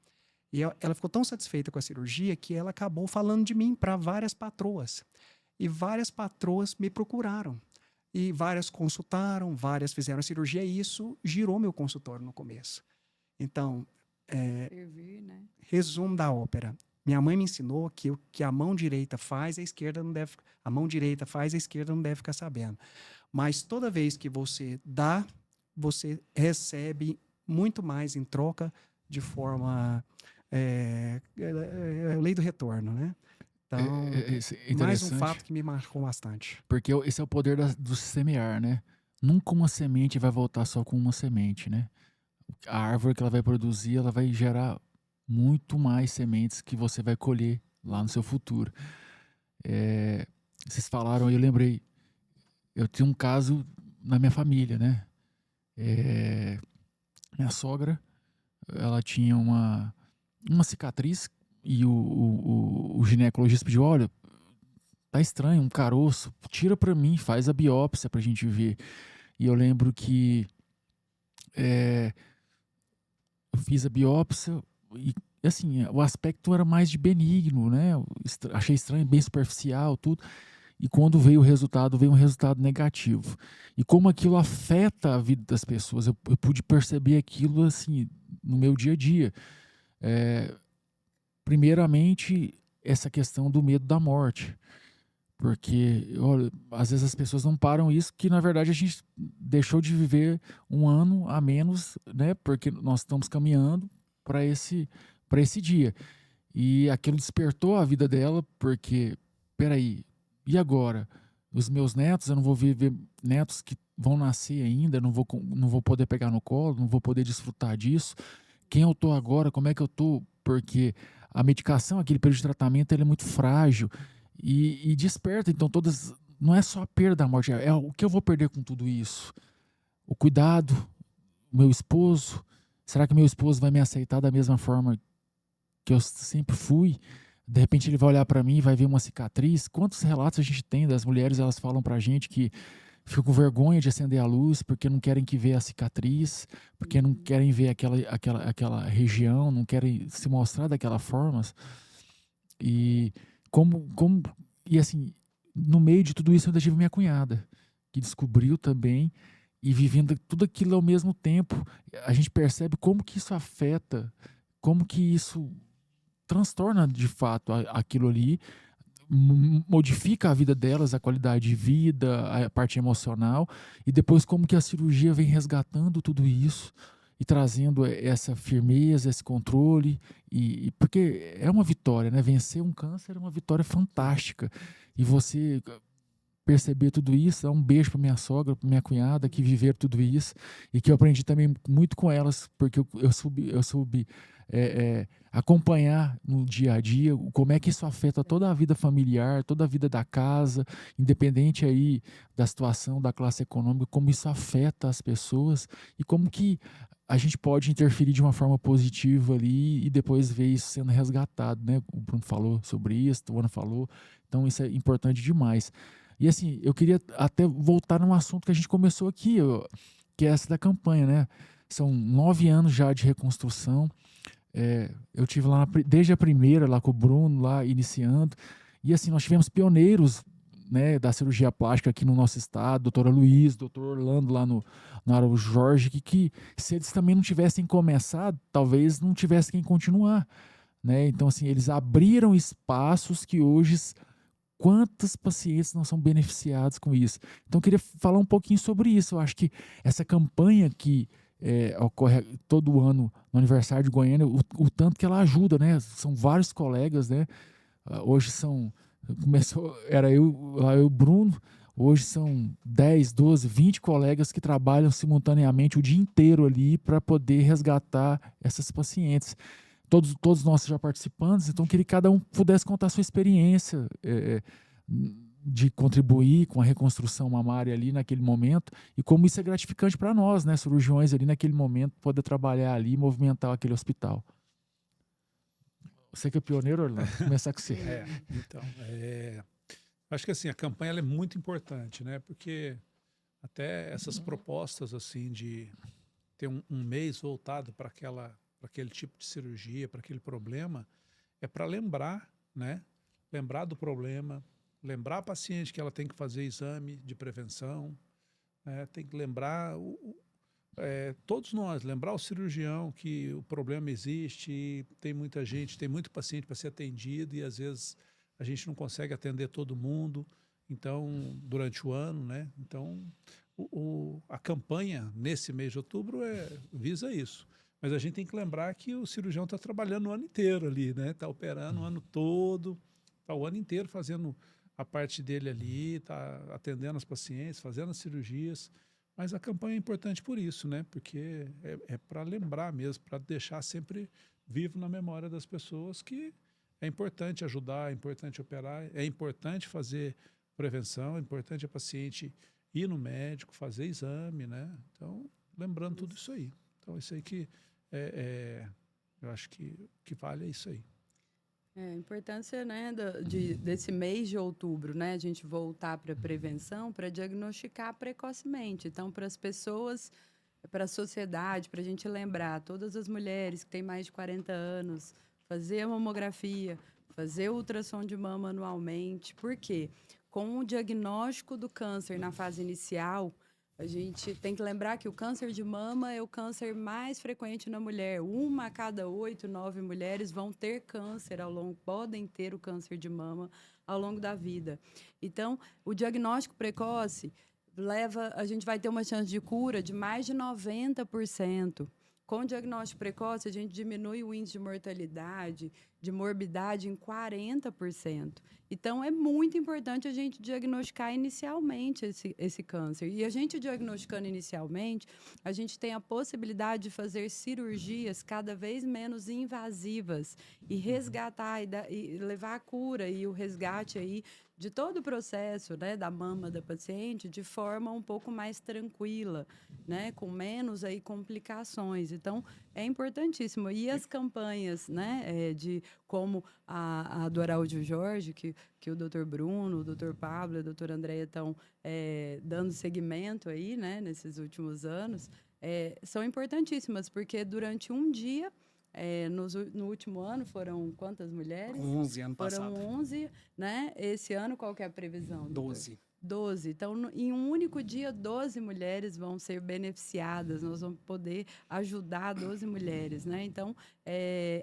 E ela ficou tão satisfeita com a cirurgia que ela acabou falando de mim para várias patroas. E várias patroas me procuraram. E várias consultaram, várias fizeram a cirurgia e isso girou meu consultório no começo. Então, Servir, né? resumo da ópera. Minha mãe me ensinou que o que a mão direita faz, a esquerda não deve, a mão direita faz, a esquerda não deve ficar sabendo. Mas toda vez que você dá, você recebe muito mais em troca de forma lei do retorno, né? Então, mais um fato que me marcou bastante. Porque esse é o poder do semear, né? Nunca uma semente vai voltar só com uma semente, né? A árvore que ela vai produzir, ela vai gerar muito mais sementes que você vai colher lá no seu futuro. Vocês falaram, eu lembrei, eu tinha um caso na minha família, né? Minha sogra, ela tinha uma cicatriz e o ginecologista pediu, olha, tá estranho, um caroço, tira pra mim, faz a biópsia pra gente ver. E eu lembro que eu fiz a biópsia e, assim, o aspecto era mais de benigno, né? Achei estranho, bem superficial, tudo. E quando veio um resultado negativo. E como aquilo afeta a vida das pessoas, eu pude perceber aquilo, assim, no meu dia a dia. Primeiramente, essa questão do medo da morte. Porque, olha, às vezes as pessoas não param isso, que na verdade a gente deixou de viver um ano a menos, né? Porque nós estamos caminhando para esse dia. E aquilo despertou a vida dela, porque, peraí, e agora? Os meus netos, eu não vou ver netos que vão nascer ainda, não vou poder pegar no colo, não vou poder desfrutar disso. Quem eu tô agora, como é que eu tô? Porque a medicação, aquele período de tratamento, ele é muito frágil. E desperta, então, não é só a perda da morte, o que eu vou perder com tudo isso? O cuidado, o meu esposo, Será que meu esposo vai me aceitar da mesma forma que eu sempre fui? De repente ele vai olhar para mim e vai ver uma cicatriz. Quantos relatos a gente tem das mulheres, elas falam pra gente que ficam com vergonha de acender a luz porque não querem que ver a cicatriz, porque não querem ver aquela região, não querem se mostrar daquela forma. E como e assim, no meio de tudo isso eu ainda tive minha cunhada, que descobriu também, e vivendo tudo aquilo ao mesmo tempo, a gente percebe como que isso afeta, como que isso transtorna de fato aquilo ali, modifica a vida delas, a qualidade de vida, a parte emocional, e depois como que a cirurgia vem resgatando tudo isso e trazendo essa firmeza, esse controle, porque é uma vitória, né? Vencer um câncer é uma vitória fantástica. E você perceber tudo isso, dar um beijo para minha sogra, para minha cunhada, que viveram tudo isso, e que eu aprendi também muito com elas, porque eu soube acompanhar no dia a dia como é que isso afeta toda a vida familiar, toda a vida da casa, independente aí da situação, da classe econômica, como isso afeta as pessoas e como que a gente pode interferir de uma forma positiva ali e depois ver isso sendo resgatado, né? O Bruno falou sobre isso, a Ana falou, então isso é importante demais. E assim, eu queria até voltar num assunto que a gente começou aqui, que é essa da campanha, né? São 9 anos já de reconstrução. Eu tive lá desde a primeira, lá com o Bruno, lá iniciando. E assim, nós tivemos pioneiros, né, da cirurgia plástica aqui no nosso estado, doutora Luiz, doutor Orlando lá no Araújo Jorge, que se eles também não tivessem começado, talvez não tivesse quem continuar, né? Então, assim, eles abriram espaços que hoje quantos pacientes não são beneficiados com isso. Então, eu queria falar um pouquinho sobre isso. Eu acho que essa campanha que ocorre todo ano no aniversário de Goiânia, o tanto que ela ajuda, né? São vários colegas, né? Hoje era eu e o Bruno, hoje são 10, 12, 20 colegas que trabalham simultaneamente o dia inteiro ali para poder resgatar essas pacientes. Todos nós já participantes, então queria que cada um pudesse contar a sua experiência de contribuir com a reconstrução mamária ali naquele momento e como isso é gratificante para nós, né, cirurgiões ali naquele momento, poder trabalhar ali e movimentar aquele hospital. Você que é pioneiro, Orlando, vou começar com você. Então, acho que assim, a campanha ela é muito importante, né, porque até essas propostas assim de ter um mês voltado para aquele tipo de cirurgia, para aquele problema, é para lembrar, né? Lembrar do problema, lembrar a paciente que ela tem que fazer exame de prevenção, né? Tem que lembrar, todos nós, lembrar o cirurgião que o problema existe, e tem muita gente, tem muito paciente para ser atendido e às vezes a gente não consegue atender todo mundo, então, durante o ano, né? Então, a campanha nesse mês de outubro visa isso. Mas a gente tem que lembrar que o cirurgião está trabalhando o ano inteiro ali, né? Está operando o ano todo, está o ano inteiro fazendo a parte dele ali, está atendendo as pacientes, fazendo as cirurgias. Mas a campanha é importante por isso, né? Porque é para lembrar mesmo, para deixar sempre vivo na memória das pessoas que é importante ajudar, é importante operar, é importante fazer prevenção, é importante a paciente ir no médico, fazer exame, né? Então, lembrando tudo isso aí. Então, isso aí que eu acho que vale é isso aí. A importância, né, desse mês de outubro, né, a gente voltar para a prevenção, para diagnosticar precocemente. Então, para as pessoas, para a sociedade, para a gente lembrar, todas as mulheres que têm mais de 40 anos, fazer a mamografia, fazer o ultrassom de mama anualmente. Por quê? Com o diagnóstico do câncer na fase inicial, a gente tem que lembrar que o câncer de mama é o câncer mais frequente na mulher. 1 a cada 8, 9 mulheres vão ter câncer podem ter o câncer de mama ao longo da vida. Então, o diagnóstico precoce a gente vai ter uma chance de cura de mais de 90%. Com o diagnóstico precoce, a gente diminui o índice de mortalidade de morbidade em 40%. Então, é muito importante a gente diagnosticar inicialmente esse câncer. E a gente diagnosticando inicialmente, a gente tem a possibilidade de fazer cirurgias cada vez menos invasivas e resgatar e levar a cura e o resgate aí de todo o processo, né, da mama da paciente de forma um pouco mais tranquila, né, com menos aí complicações. Então, é importantíssimo. E as campanhas, né, de como a do Araújo Jorge, que o Dr. Bruno, o Dr. Pablo e a doutora Andréia estão dando seguimento aí, né, nesses últimos anos, são importantíssimas, porque durante um dia, no último ano, foram quantas mulheres? 11 ano passado. Foram 11, né? Esse ano, qual que é a previsão? 12. 12. Então, em um único dia, 12 mulheres vão ser beneficiadas. Nós vamos poder ajudar 12 mulheres, né? Então,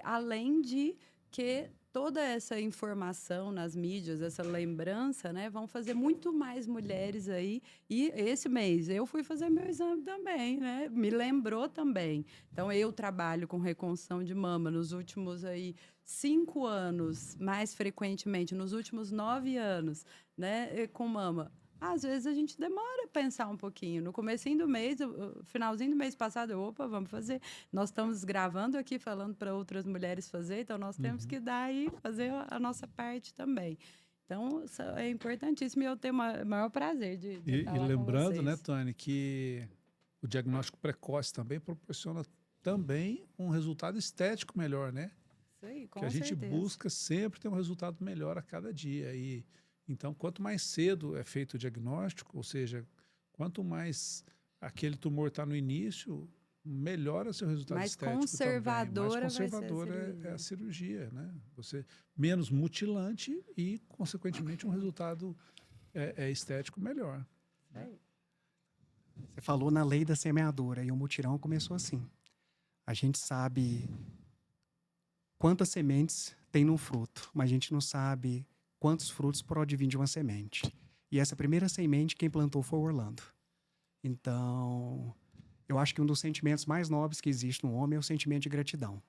além de que toda essa informação nas mídias, essa lembrança, né, vão fazer muito mais mulheres aí. E esse mês eu fui fazer meu exame também, né? Me lembrou também. Então, eu trabalho com reconstrução de mama nos últimos aí 5 anos, mais frequentemente, nos últimos 9 anos, né, com mama. Às vezes a gente demora a pensar um pouquinho. No comecinho do mês, finalzinho do mês passado, opa, vamos fazer. Nós estamos gravando aqui, falando para outras mulheres fazer, então nós temos que dar aí, fazer a nossa parte também. Então, é importantíssimo e eu tenho o maior prazer de falar com lembrando, vocês. né, Tânia, que o diagnóstico precoce também proporciona também um resultado estético melhor, né? Isso aí, com que a gente certeza. busca sempre ter um resultado melhor a cada dia. E então, quanto mais cedo é feito o diagnóstico, ou seja, quanto mais aquele tumor está no início, melhora seu resultado Mais estético conservadora também. Mais conservadora vai ser é a cirurgia, né? Você menos mutilante e, consequentemente, um resultado estético melhor. Você falou na lei da semeadura e o mutirão começou assim. A gente sabe quantas sementes tem num fruto, mas a gente não sabe quantos frutos pode vir de uma semente. E essa primeira semente, quem plantou foi o Orlando. Então, eu acho que um dos sentimentos mais nobres que existe no homem é o sentimento de gratidão.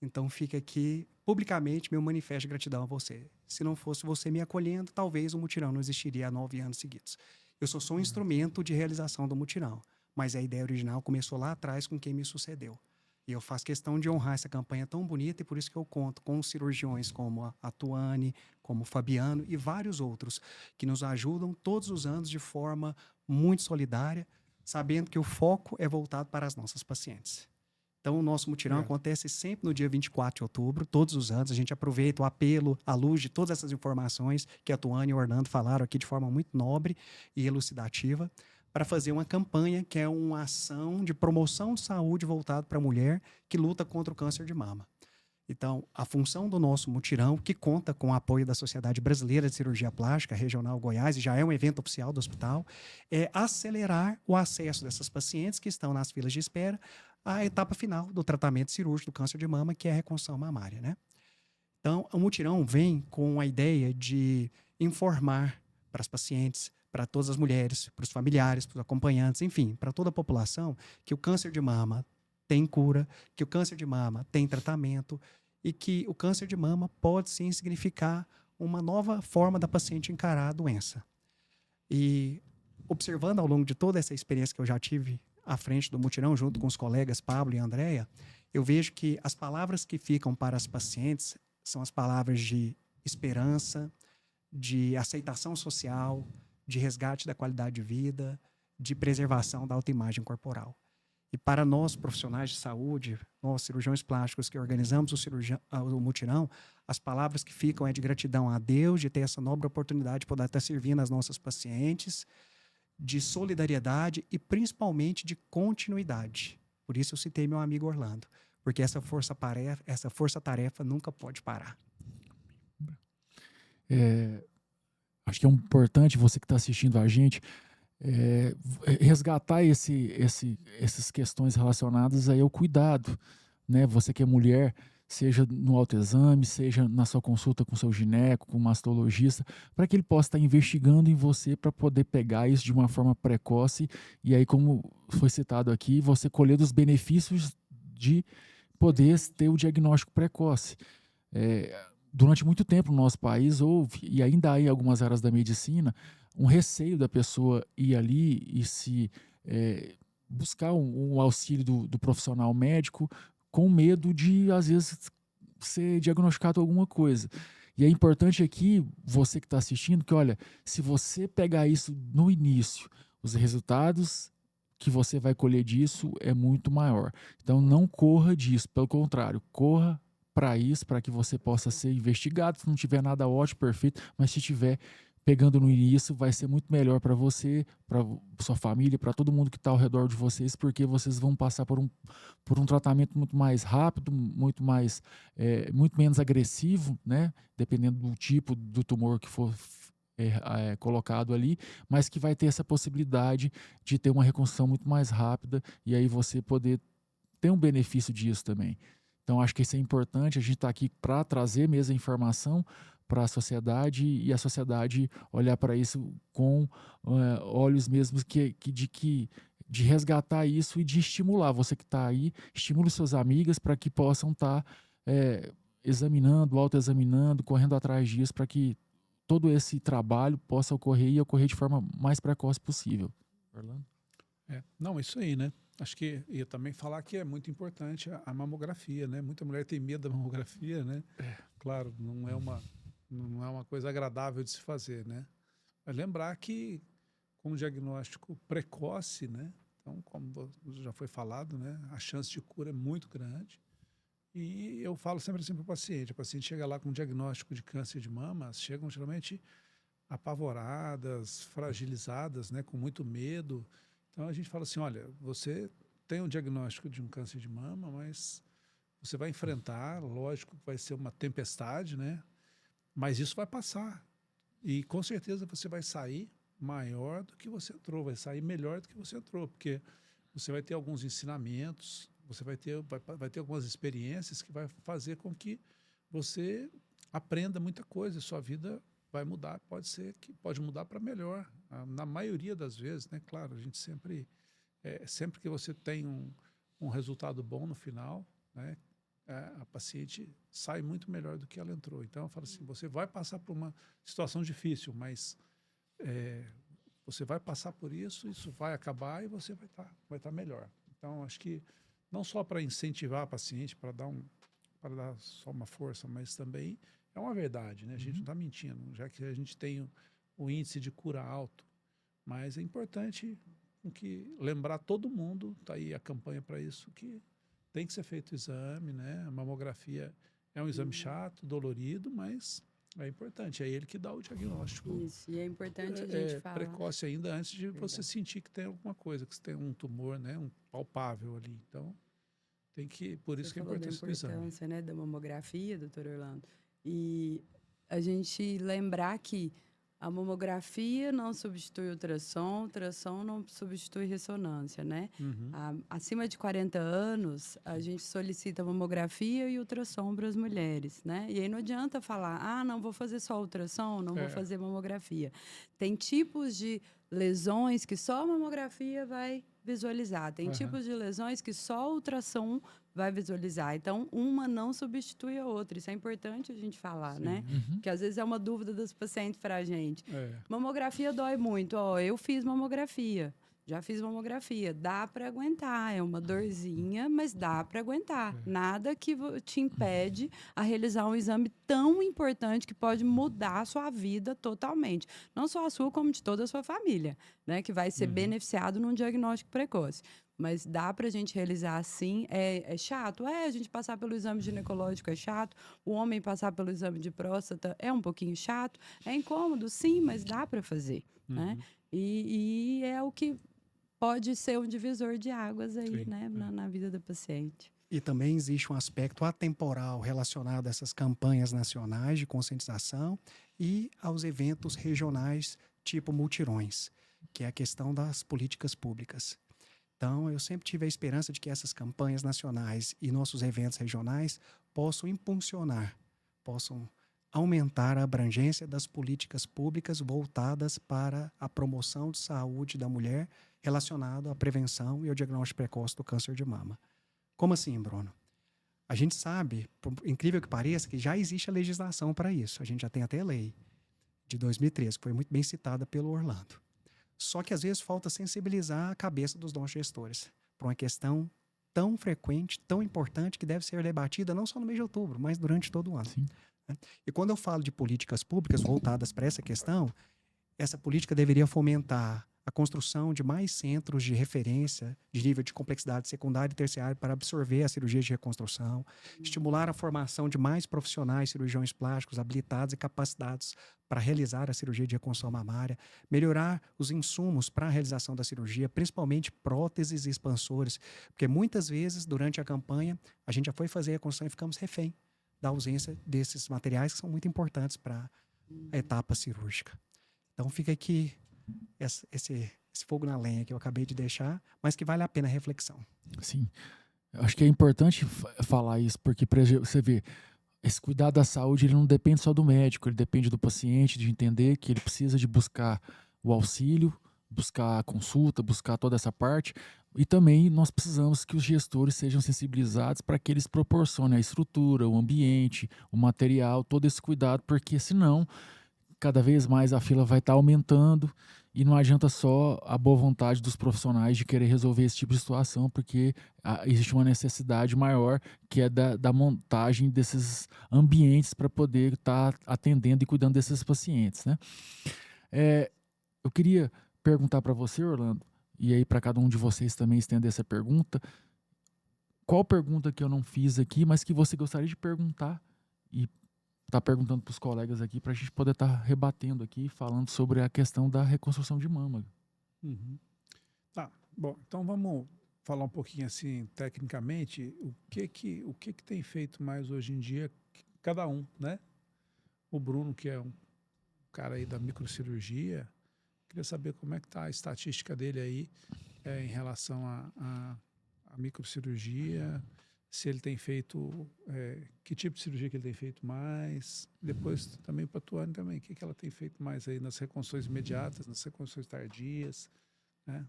Então, fica aqui, publicamente, meu manifesto de gratidão a você. Se não fosse você me acolhendo, talvez o mutirão não existiria há 9 anos seguidos. Eu sou só um instrumento de realização do mutirão, mas a ideia original começou lá atrás com quem me sucedeu. E eu faço questão de honrar essa campanha tão bonita e por isso que eu conto com cirurgiões como a Tuane, como o Fabiano e vários outros que nos ajudam todos os anos de forma muito solidária, sabendo que o foco é voltado para as nossas pacientes. Então, o nosso mutirão acontece sempre no dia 24 de outubro, todos os anos. A gente aproveita o apelo, à luz de todas essas informações que a Tuane e o Orlando falaram aqui de forma muito nobre e elucidativa, para fazer uma campanha que é uma ação de promoção de saúde voltada para a mulher que luta contra o câncer de mama. Então, a função do nosso mutirão, que conta com o apoio da Sociedade Brasileira de Cirurgia Plástica Regional Goiás, e já é um evento oficial do hospital, é acelerar o acesso dessas pacientes que estão nas filas de espera à etapa final do tratamento cirúrgico do câncer de mama, que é a reconstrução mamária, né? Então, o mutirão vem com a ideia de informar para as pacientes, para todas as mulheres, para os familiares, para os acompanhantes, enfim, para toda a população, que o câncer de mama tem cura, que o câncer de mama tem tratamento e que o câncer de mama pode sim significar uma nova forma da paciente encarar a doença. E observando ao longo de toda essa experiência que eu já tive à frente do mutirão, junto com os colegas Pablo e Andréia, eu vejo que as palavras que ficam para as pacientes são as palavras de esperança, de aceitação social, de resgate da qualidade de vida, de preservação da autoimagem corporal. E para nós, profissionais de saúde, nós cirurgiões plásticos que organizamos o mutirão, as palavras que ficam é de gratidão a Deus, de ter essa nobre oportunidade de poder estar servindo as nossas pacientes, de solidariedade e principalmente de continuidade. Por isso eu citei meu amigo Orlando, porque essa força-tarefa nunca pode parar. Acho que é importante você que está assistindo a gente resgatar essas questões relacionadas aí ao cuidado, né? Você que é mulher, seja no autoexame, seja na sua consulta com seu gineco, com o mastologista, para que ele possa estar investigando em você para poder pegar isso de uma forma precoce e aí, como foi citado aqui, você colher dos benefícios de poder ter o diagnóstico precoce. Durante muito tempo no nosso país houve, e ainda há em algumas áreas da medicina, um receio da pessoa ir ali e se buscar um auxílio do profissional médico com medo de, às vezes, ser diagnosticado alguma coisa. E é importante aqui, você que está assistindo, que olha, se você pegar isso no início, os resultados que você vai colher disso é muito maior. Então não corra disso, pelo contrário, corra para isso, para que você possa ser investigado. Se não tiver nada ótimo, perfeito, mas se tiver pegando no início, vai ser muito melhor para você, para sua família, para todo mundo que está ao redor de vocês, porque vocês vão passar por um tratamento muito mais rápido, muito menos agressivo, né? Dependendo do tipo do tumor que for colocado ali, mas que vai ter essa possibilidade de ter uma reconstrução muito mais rápida e aí você poder ter um benefício disso também. Então, acho que isso é importante. A gente está aqui para trazer mesmo a informação para a sociedade e a sociedade olhar para isso com olhos mesmo de resgatar isso e de estimular. Você que está aí, estimule suas amigas para que possam estar examinando, autoexaminando, correndo atrás disso para que todo esse trabalho possa ocorrer e ocorrer de forma mais precoce possível. Orlando? Não, isso aí, né? Acho que ia também falar que é muito importante a mamografia, né? Muita mulher tem medo da mamografia, né? Claro, não é uma coisa agradável de se fazer, né? Mas lembrar que com o diagnóstico precoce, né? Então, como já foi falado, né? A chance de cura é muito grande. E eu falo sempre assim para o paciente: a paciente chega lá com um diagnóstico de câncer de mama, chegam geralmente apavoradas, fragilizadas, né? Com muito medo. Então a gente fala assim: olha, você tem um diagnóstico de um câncer de mama, mas você vai enfrentar, lógico que vai ser uma tempestade, né? Mas isso vai passar. E com certeza você vai sair maior do que você entrou, vai sair melhor do que você entrou, porque você vai ter alguns ensinamentos, você vai ter algumas experiências que vai fazer com que você aprenda muita coisa, sua vida vai mudar, pode mudar para melhor, na maioria das vezes, né? Claro, a gente sempre que você tem um resultado bom no final, né? A paciente sai muito melhor do que ela entrou. Então, eu falo assim: você vai passar por uma situação difícil, mas você vai passar por isso vai acabar e você vai tá melhor. Então, acho que não só para incentivar a paciente, para dar só uma força, mas também é uma verdade, né? A gente não está mentindo, já que a gente tem o índice de cura alto, mas é importante lembrar todo mundo, está aí a campanha para isso, que tem que ser feito o exame, né? A mamografia é um exame chato, dolorido, mas é importante, é ele que dá o diagnóstico. Isso, e é importante a gente falar. Precoce ainda, antes de você sentir que tem alguma coisa, que você tem um tumor, né? Um palpável ali. Então, por isso que é importante o exame. A importância, né, da mamografia, doutor Orlando. E a gente lembrar que a mamografia não substitui ultrassom não substitui ressonância, né? Acima de 40 anos, a gente solicita mamografia e ultrassom para as mulheres, né? E aí não adianta falar: não vou fazer só ultrassom, não vou fazer mamografia. Tem tipos de lesões que só a mamografia vai visualizar. Tem tipos de lesões que só o ultrassom vai visualizar. Então, uma não substitui a outra. Isso é importante a gente falar, né? Porque às vezes é uma dúvida dos pacientes para a gente. Mamografia dói muito. Eu fiz mamografia. Já fiz mamografia. Dá para aguentar. É uma dorzinha, mas dá para aguentar. Nada que te impede a realizar um exame tão importante que pode mudar a sua vida totalmente. Não só a sua, como de toda a sua família, né? Que vai ser beneficiado num diagnóstico precoce. Mas dá para a gente realizar assim. É chato? A gente passar pelo exame ginecológico é chato. O homem passar pelo exame de próstata é um pouquinho chato. É incômodo, sim, mas dá para fazer, né? E é o que pode ser um divisor de águas aí, né, na vida da paciente. E também existe um aspecto atemporal relacionado a essas campanhas nacionais de conscientização e aos eventos regionais, tipo multirões, que é a questão das políticas públicas. Então, eu sempre tive a esperança de que essas campanhas nacionais e nossos eventos regionais possam impulsionar, possam aumentar a abrangência das políticas públicas voltadas para a promoção de saúde da mulher relacionado à prevenção e ao diagnóstico precoce do câncer de mama. Como assim, Bruno? A gente sabe, por incrível que pareça, que já existe a legislação para isso. A gente já tem até a lei de 2013, que foi muito bem citada pelo Orlando. Só que às vezes falta sensibilizar a cabeça dos nossos gestores para uma questão tão frequente, tão importante, que deve ser debatida não só no mês de outubro, mas durante todo o ano. Sim. E quando eu falo de políticas públicas voltadas para essa questão, essa política deveria fomentar a construção de mais centros de referência de nível de complexidade secundária e terciária para absorver a cirurgia de reconstrução, estimular a formação de mais profissionais cirurgiões plásticos habilitados e capacitados para realizar a cirurgia de reconstrução mamária, melhorar os insumos para a realização da cirurgia, principalmente próteses e expansores, porque muitas vezes, durante a campanha, a gente já foi fazer a reconstrução e ficamos refém da ausência desses materiais que são muito importantes para a etapa cirúrgica. Então fica aqui esse fogo na lenha que eu acabei de deixar, mas que vale a pena a reflexão. Sim. Eu acho que é importante falar isso, porque você vê, esse cuidado da saúde ele não depende só do médico, ele depende do paciente, de entender que ele precisa de buscar o auxílio, buscar a consulta, buscar toda essa parte. E também nós precisamos que os gestores sejam sensibilizados para que eles proporcionem a estrutura, o ambiente, o material, todo esse cuidado, porque senão cada vez mais a fila vai estar aumentando e não adianta só a boa vontade dos profissionais de querer resolver esse tipo de situação, porque existe uma necessidade maior, que é da montagem desses ambientes para poder estar atendendo e cuidando desses pacientes, né? Eu queria perguntar para você, Orlando, e aí para cada um de vocês também estender essa pergunta. Qual pergunta que eu não fiz aqui, mas que você gostaria de perguntar e tá perguntando para os colegas aqui para a gente poder estar rebatendo aqui, falando sobre a questão da reconstrução de mama. Uhum. Tá, bom, então vamos falar um pouquinho assim, tecnicamente, o que tem feito mais hoje em dia, cada um, né? O Bruno, que é um cara aí da microcirurgia, queria saber como é que tá a estatística dele aí em relação à microcirurgia, se ele tem feito, que tipo de cirurgia que ele tem feito mais, depois também para a Tuane também, o que ela tem feito mais aí nas reconstruções imediatas, nas reconstruções tardias, né?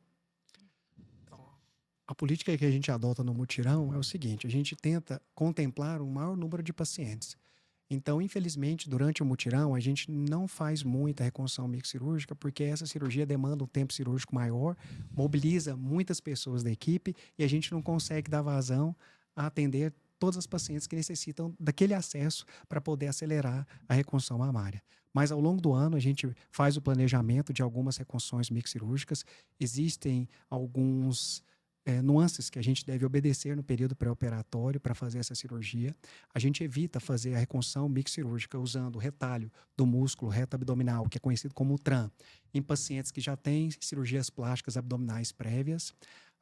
A política que a gente adota no mutirão é o seguinte: a gente tenta contemplar um maior número de pacientes. Então, infelizmente, durante o mutirão, a gente não faz muita reconstrução microcirúrgica, porque essa cirurgia demanda um tempo cirúrgico maior, mobiliza muitas pessoas da equipe e a gente não consegue dar vazão a atender todas as pacientes que necessitam daquele acesso para poder acelerar a reconstrução mamária. Mas ao longo do ano a gente faz o planejamento de algumas reconstruções microcirúrgicas. Existem alguns nuances que a gente deve obedecer no período pré-operatório para fazer essa cirurgia. A gente evita fazer a reconstrução microcirúrgica usando o retalho do músculo reto abdominal, que é conhecido como TRAN, em pacientes que já têm cirurgias plásticas abdominais prévias.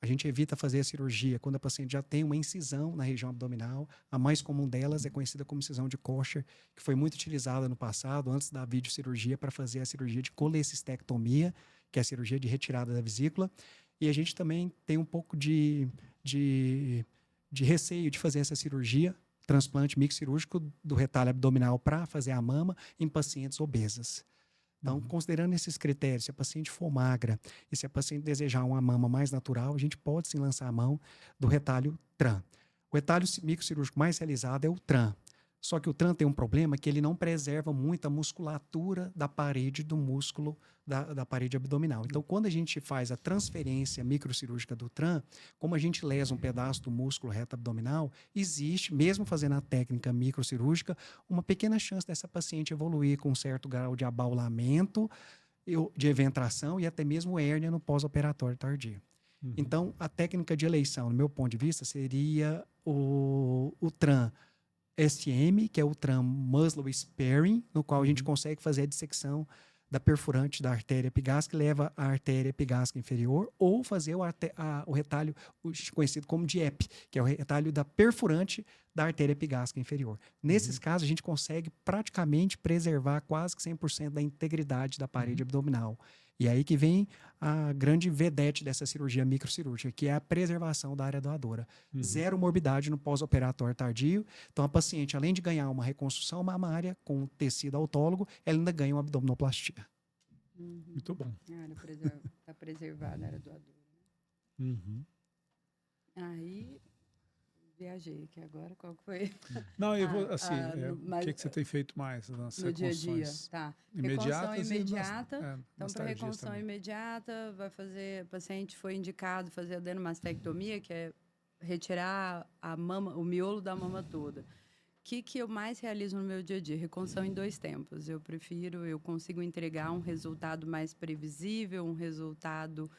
A gente evita fazer a cirurgia quando a paciente já tem uma incisão na região abdominal. A mais comum delas é conhecida como incisão de Kocher, que foi muito utilizada no passado, antes da videocirurgia, para fazer a cirurgia de colecistectomia, que é a cirurgia de retirada da vesícula. E a gente também tem um pouco de receio de fazer essa cirurgia, transplante microcirúrgico do retalho abdominal para fazer a mama em pacientes obesas. Então, considerando esses critérios, se a paciente for magra e se a paciente desejar uma mama mais natural, a gente pode sim lançar a mão do retalho TRAN. O retalho microcirúrgico mais realizado é o TRAN. Só que o TRAN tem um problema que ele não preserva muito a musculatura da parede do músculo da parede abdominal. Então, quando a gente faz a transferência microcirúrgica do TRAN, como a gente lesa um pedaço do músculo reto abdominal, existe, mesmo fazendo a técnica microcirúrgica, uma pequena chance dessa paciente evoluir com um certo grau de abaulamento, de eventração e até mesmo hérnia no pós-operatório tardio. Então, a técnica de eleição, no meu ponto de vista, seria o TRAN SM, que é o TRAN Muscle Sparing, no qual a gente consegue fazer a dissecção da perfurante da artéria epigástrica que leva à artéria epigástrica inferior, ou fazer o retalho conhecido como DIEP, que é o retalho da perfurante da artéria epigástrica inferior. Nesses casos, a gente consegue praticamente preservar quase que 100% da integridade da parede abdominal. E aí que vem a grande vedete dessa cirurgia microcirúrgica, que é a preservação da área doadora. Zero morbidade no pós-operatório tardio. Então, a paciente, além de ganhar uma reconstrução mamária com tecido autólogo, ela ainda ganha uma abdominoplastia. Muito bom. Está preservada a área doadora. Uhum. Aí, Viajei aqui agora, qual que foi? Não, eu vou, assim, mas, o que você tem feito mais nas no dia a dia, reconstruções? tá. Imediatas Reconstrução imediata. nas Então, para tardias reconstrução também. imediata, o paciente foi indicado fazer adenomastectomia, que é retirar a mama, o miolo da mama toda. O que eu mais realizo no meu dia a dia? Reconstrução em 2 tempos. Eu consigo entregar um resultado mais previsível, um resultado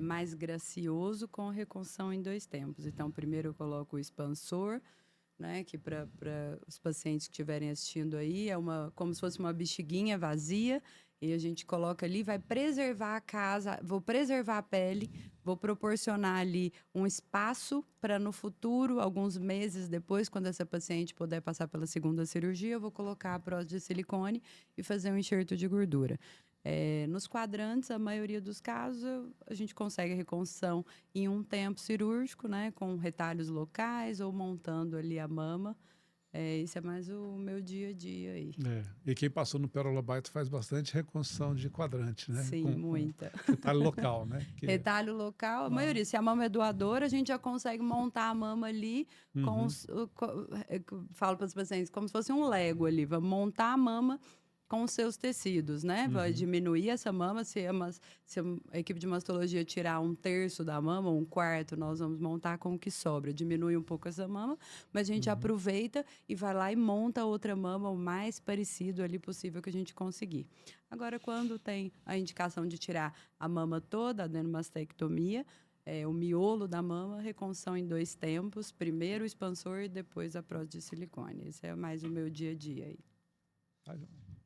mais gracioso com a reconstrução em 2 tempos. Então, primeiro eu coloco o expansor, né, que para os pacientes que estiverem assistindo aí, como se fosse uma bexiguinha vazia, e a gente coloca ali, vai preservar a casa, vou preservar a pele, vou proporcionar ali um espaço para no futuro, alguns meses depois, quando essa paciente puder passar pela segunda cirurgia, eu vou colocar a prótese de silicone e fazer um enxerto de gordura. Nos quadrantes, a maioria dos casos, a gente consegue a reconstrução em um tempo cirúrgico, né, com retalhos locais ou montando ali a mama. Isso é mais o meu dia a dia aí. E quem passou no Pérola Baito faz bastante reconstrução de quadrante, né? Sim, muita. Com retalho local, né? Retalho local, a maioria. Se a mama é doadora, a gente já consegue montar a mama ali falo para os pacientes, como se fosse um Lego ali. Vamos montar a mama com os seus tecidos, né? Vai diminuir essa mama. Se a equipe de mastologia tirar 1/3 da mama, 1/4, nós vamos montar com o que sobra. Diminui um pouco essa mama, mas a gente aproveita e vai lá e monta outra mama o mais parecido ali possível que a gente conseguir. Agora, quando tem a indicação de tirar a mama toda, a adenomastectomia, o miolo da mama, reconstrução em 2 tempos. Primeiro o expansor e depois a prótese de silicone. Esse é mais o meu dia a dia aí.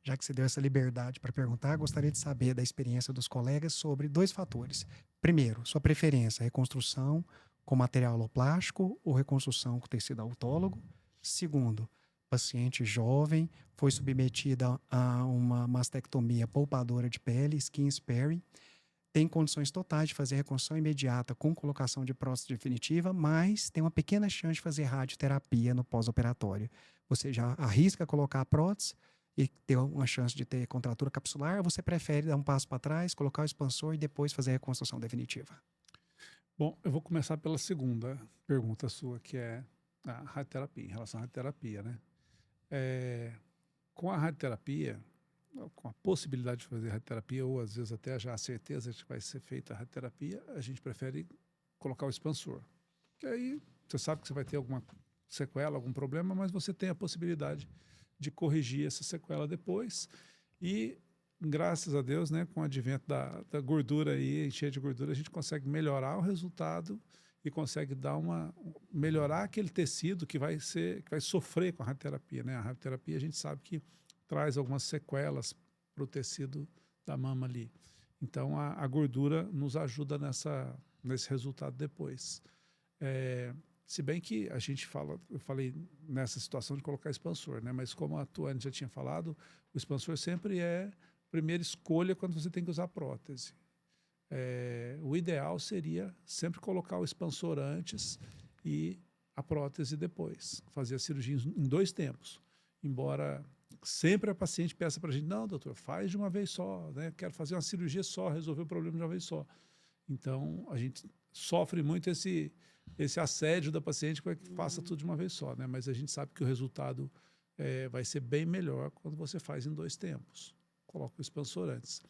Já que você deu essa liberdade para perguntar, gostaria de saber da experiência dos colegas sobre 2 fatores. Primeiro, sua preferência, reconstrução com material aloplástico ou reconstrução com tecido autólogo? Segundo, paciente jovem, foi submetida a uma mastectomia poupadora de pele, skin sparing, tem condições totais de fazer reconstrução imediata com colocação de prótese definitiva, mas tem uma pequena chance de fazer radioterapia no pós-operatório. Você já arrisca colocar a prótese e ter uma chance de ter contratura capsular, ou você prefere dar um passo para trás, colocar o expansor e depois fazer a reconstrução definitiva? Bom, eu vou começar pela segunda pergunta sua, que é a radioterapia, em relação à radioterapia, né? Com a radioterapia, com a possibilidade de fazer radioterapia, ou às vezes até já a certeza de que vai ser feita a radioterapia, a gente prefere colocar o expansor. Que aí você sabe que você vai ter alguma sequela, algum problema, mas você tem a possibilidade de corrigir essa sequela depois. E, graças a Deus, né, com o advento da gordura aí, cheia de gordura, a gente consegue melhorar o resultado e consegue melhorar aquele tecido que vai sofrer com a radioterapia, né? A radioterapia, a gente sabe que traz algumas sequelas para o tecido da mama ali. Então, a gordura nos ajuda nesse resultado depois. Se bem que eu falei nessa situação de colocar expansor, né? Mas como a Tuane já tinha falado, o expansor sempre é a primeira escolha quando você tem que usar prótese. O ideal seria sempre colocar o expansor antes e a prótese depois. Fazer a cirurgia em 2 tempos. Embora sempre a paciente peça para a gente, não, doutor, faz de uma vez só, né? Quero fazer uma cirurgia só, resolver o problema de uma vez só. Então, a gente sofre muito esse assédio da paciente para que faça tudo de uma vez só, né? Mas a gente sabe que o resultado vai ser bem melhor quando você faz em 2 tempos. Coloca o expansor antes.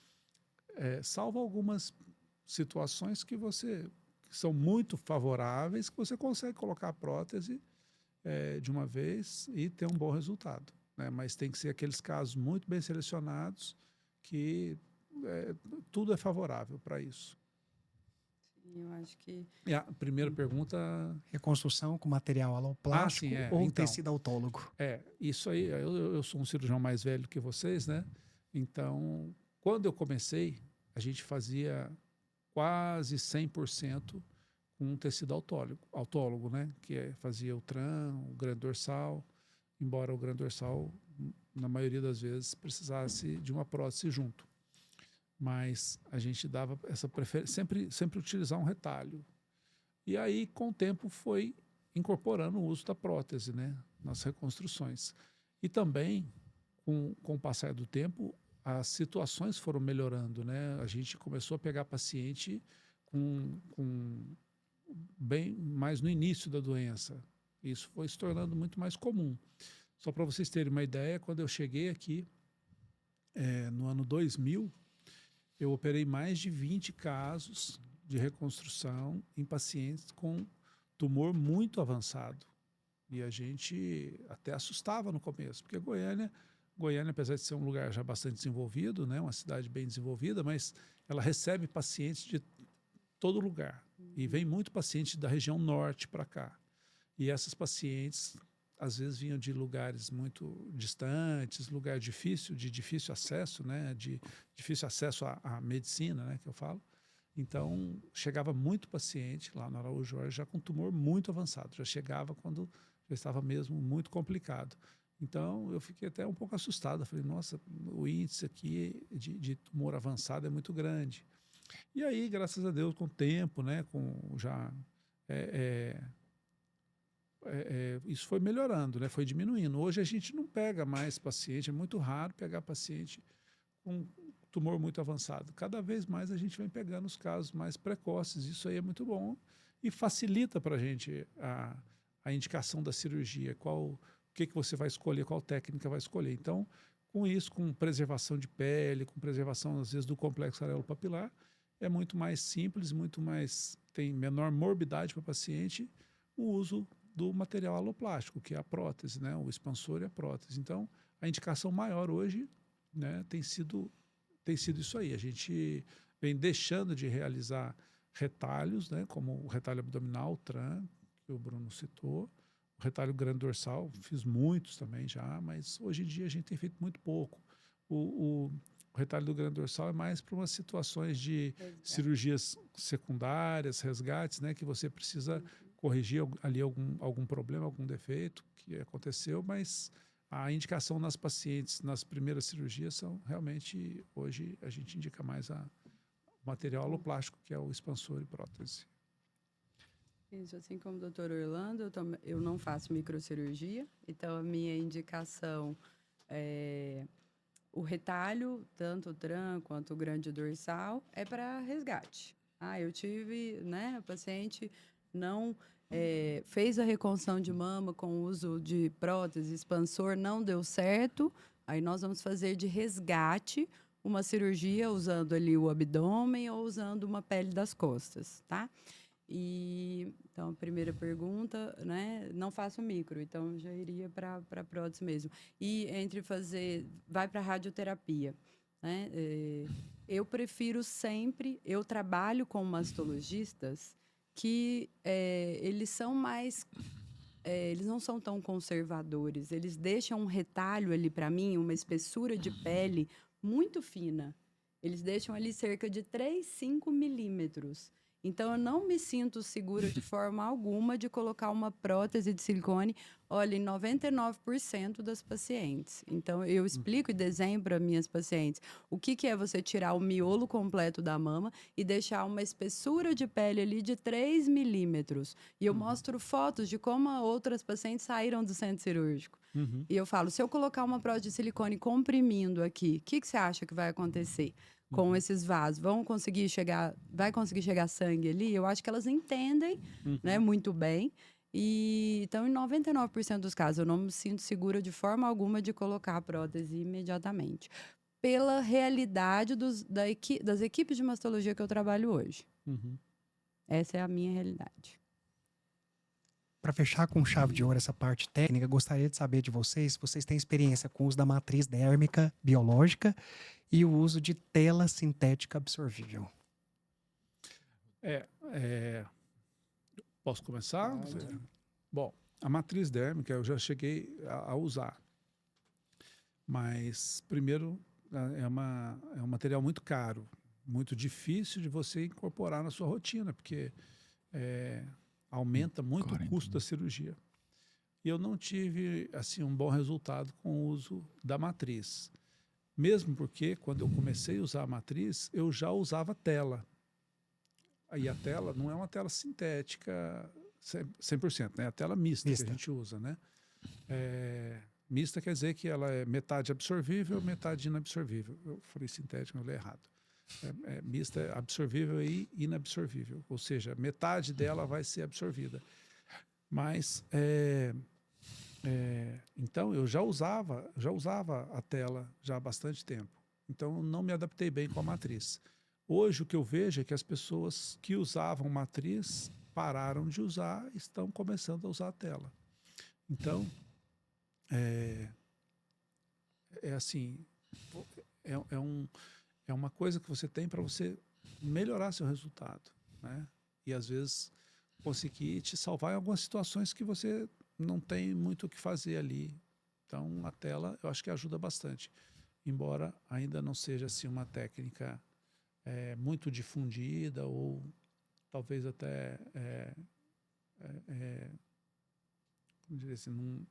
Salvo algumas situações que são muito favoráveis, que você consegue colocar a prótese de uma vez e ter um bom resultado, né? Mas tem que ser aqueles casos muito bem selecionados que tudo é favorável para isso. Eu acho que... E a primeira pergunta... Reconstrução com material aloplástico ou então, tecido autólogo? Isso aí, eu sou um cirurgião mais velho que vocês, né? Então, quando eu comecei, a gente fazia quase 100% com um tecido autólogo, né? Que fazia o TRAN, o grande dorsal, embora o grande dorsal, na maioria das vezes, precisasse de uma prótese junto. Mas a gente dava essa preferência, sempre utilizar um retalho. E aí, com o tempo, foi incorporando o uso da prótese, né, nas reconstruções. E também, com o passar do tempo, as situações foram melhorando, né? A gente começou a pegar paciente bem mais no início da doença. Isso foi se tornando muito mais comum. Só para vocês terem uma ideia, quando eu cheguei aqui, no ano 2000, eu operei mais de 20 casos de reconstrução em pacientes com tumor muito avançado. E a gente até assustava no começo, porque Goiânia, apesar de ser um lugar já bastante desenvolvido, né, uma cidade bem desenvolvida, mas ela recebe pacientes de todo lugar. E vem muito paciente da região norte para cá. E essas pacientes, às vezes, vinham de lugares muito distantes, lugar difícil, de difícil acesso, né, de difícil acesso à medicina, né, que eu falo. Então, chegava muito paciente lá no Araújo Jorge já com tumor muito avançado. Já chegava quando já estava mesmo muito complicado. Então, eu fiquei até um pouco assustado. Falei, nossa, o índice aqui de tumor avançado é muito grande. E aí, graças a Deus, com o tempo, né, isso foi melhorando, né, foi diminuindo. Hoje a gente não pega mais paciente, é muito raro pegar paciente com tumor muito avançado. Cada vez mais a gente vem pegando os casos mais precoces. Isso aí é muito bom e facilita para a gente a indicação da cirurgia, o que você vai escolher, qual técnica vai escolher. Então, com isso, com preservação de pele, com preservação, às vezes, do complexo areopapilar, é muito mais simples, tem menor morbidade para o paciente o uso do material aloplástico, que é a prótese, né? O expansor e a prótese. Então, a indicação maior hoje, né, tem sido isso aí. A gente vem deixando de realizar retalhos, né, como o retalho abdominal, o TRAN, que o Bruno citou, o retalho grande dorsal, fiz muitos também já, mas hoje em dia a gente tem feito muito pouco. O retalho do grande dorsal é mais para umas situações de cirurgias secundárias, resgates, né, que você precisa corrigir ali algum problema, algum defeito que aconteceu, mas a indicação nas pacientes, nas primeiras cirurgias, são realmente, hoje, a gente indica mais o material aloplástico, que é o expansor e prótese. Isso, assim como o doutor Orlando, eu não faço microcirurgia, então a minha indicação é o retalho, tanto o TRAN quanto o grande dorsal, é para resgate. Eu tive, né, o paciente não fez a reconstrução de mama com o uso de prótese, expansor, não deu certo, aí nós vamos fazer de resgate uma cirurgia usando ali o abdômen ou usando uma pele das costas, tá? Então, a primeira pergunta, né? Não faço micro, então já iria para prótese mesmo. E vai para radioterapia, né? Eu prefiro sempre, eu trabalho com mastologistas que eles são mais, eles não são tão conservadores, eles deixam um retalho ali para mim, uma espessura de pele muito fina. Eles deixam ali cerca de 3, 5 milímetros. Então, eu não me sinto segura de forma alguma de colocar uma prótese de silicone, olha, em 99% das pacientes. Então, eu explico e desenho para minhas pacientes o que é você tirar o miolo completo da mama e deixar uma espessura de pele ali de 3 milímetros. E eu mostro fotos de como outras pacientes saíram do centro cirúrgico. E eu falo, se eu colocar uma prótese de silicone comprimindo aqui, o que você acha que vai acontecer com esses vasos? Vai conseguir chegar sangue ali? Eu acho que elas entendem, né, muito bem. Então, em 99% dos casos, eu não me sinto segura de forma alguma de colocar a prótese imediatamente. Pela realidade das equipes de mastologia que eu trabalho hoje. Essa é a minha realidade. Para fechar com chave de ouro essa parte técnica, gostaria de saber de vocês se vocês têm experiência com o uso da matriz dérmica biológica e o uso de tela sintética absorvível. Posso começar? Bom, a matriz dérmica eu já cheguei a usar. Mas, primeiro, é um material muito caro, muito difícil de você incorporar na sua rotina, porque aumenta muito o custo da cirurgia. E eu não tive assim um bom resultado com o uso da matriz. Mesmo porque, quando eu comecei a usar a matriz, eu já usava tela. Aí a tela não é uma tela sintética 100%, né? A tela mista que a gente usa, né? Mista quer dizer que ela é metade absorvível, metade inabsorvível. Eu falei sintética, eu falei errado. Mista é absorvível e inabsorvível. Ou seja, metade dela vai ser absorvida. Mas, então, eu já usava a tela já há bastante tempo. Então, eu não me adaptei bem com a matriz. Hoje, o que eu vejo é que as pessoas que usavam matriz pararam de usar e estão começando a usar a tela. Então, assim, é uma coisa que você tem para você melhorar seu resultado, né? E, às vezes, conseguir te salvar em algumas situações que você não tem muito o que fazer ali. Então, a tela, eu acho que ajuda bastante. Embora ainda não seja assim, uma técnica muito difundida ou talvez até, como dizer assim,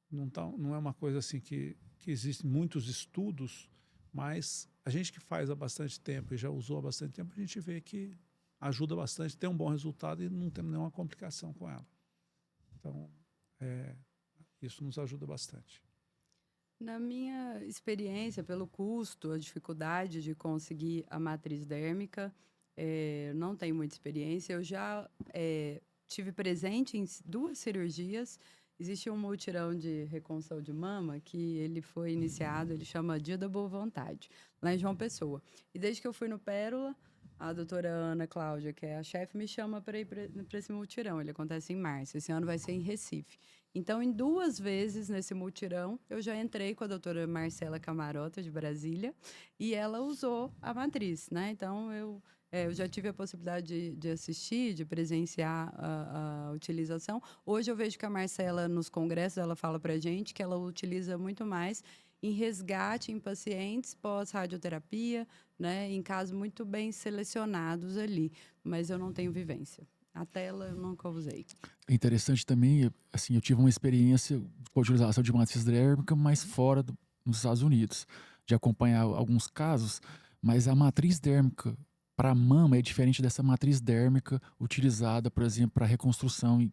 não é uma coisa assim que existem muitos estudos, mas a gente que faz há bastante tempo e já usou há bastante tempo, a gente vê que ajuda bastante, tem um bom resultado e não temos nenhuma complicação com ela. Então, isso nos ajuda bastante. Na minha experiência, pelo custo, a dificuldade de conseguir a matriz dérmica, não tenho muita experiência. Eu já tive presente em 2 cirurgias. Existe um mutirão de reconstrução de mama que ele foi iniciado, ele chama Dia da Boa Vontade, lá em João Pessoa. E desde que eu fui no Pérola, a doutora Ana Cláudia, que é a chefe, me chama para ir para esse mutirão. Ele acontece em março. Esse ano vai ser em Recife. Então, em 2 vezes nesse mutirão, eu já entrei com a doutora Marcela Camarota, de Brasília, e ela usou a matriz, né? Então, eu já tive a possibilidade de assistir, de presenciar a utilização. Hoje eu vejo que a Marcela, nos congressos, ela fala para a gente que ela utiliza muito mais em resgate em pacientes pós-radioterapia, né? Em casos muito bem selecionados ali. Mas eu não tenho vivência. A tela eu nunca usei. É interessante também, assim, eu tive uma experiência com a utilização de matriz dérmica, mas fora nos Estados Unidos, de acompanhar alguns casos, mas a matriz dérmica para mama é diferente dessa matriz dérmica utilizada, por exemplo, para reconstrução em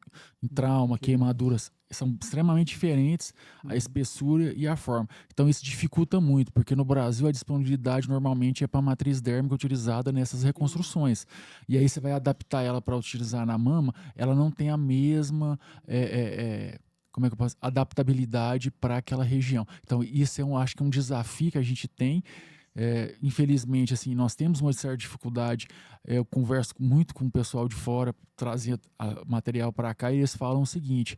trauma, queimaduras. São extremamente diferentes a espessura e a forma. Então isso dificulta muito, porque no Brasil a disponibilidade normalmente é para a matriz dérmica utilizada nessas reconstruções. E aí você vai adaptar ela para utilizar na mama, ela não tem a mesma como é que eu posso? Adaptabilidade para aquela região. Então isso acho que é um desafio que a gente tem. Infelizmente, assim, nós temos uma certa dificuldade. Eu converso muito com o pessoal de fora, trazia material para cá, e eles falam o seguinte,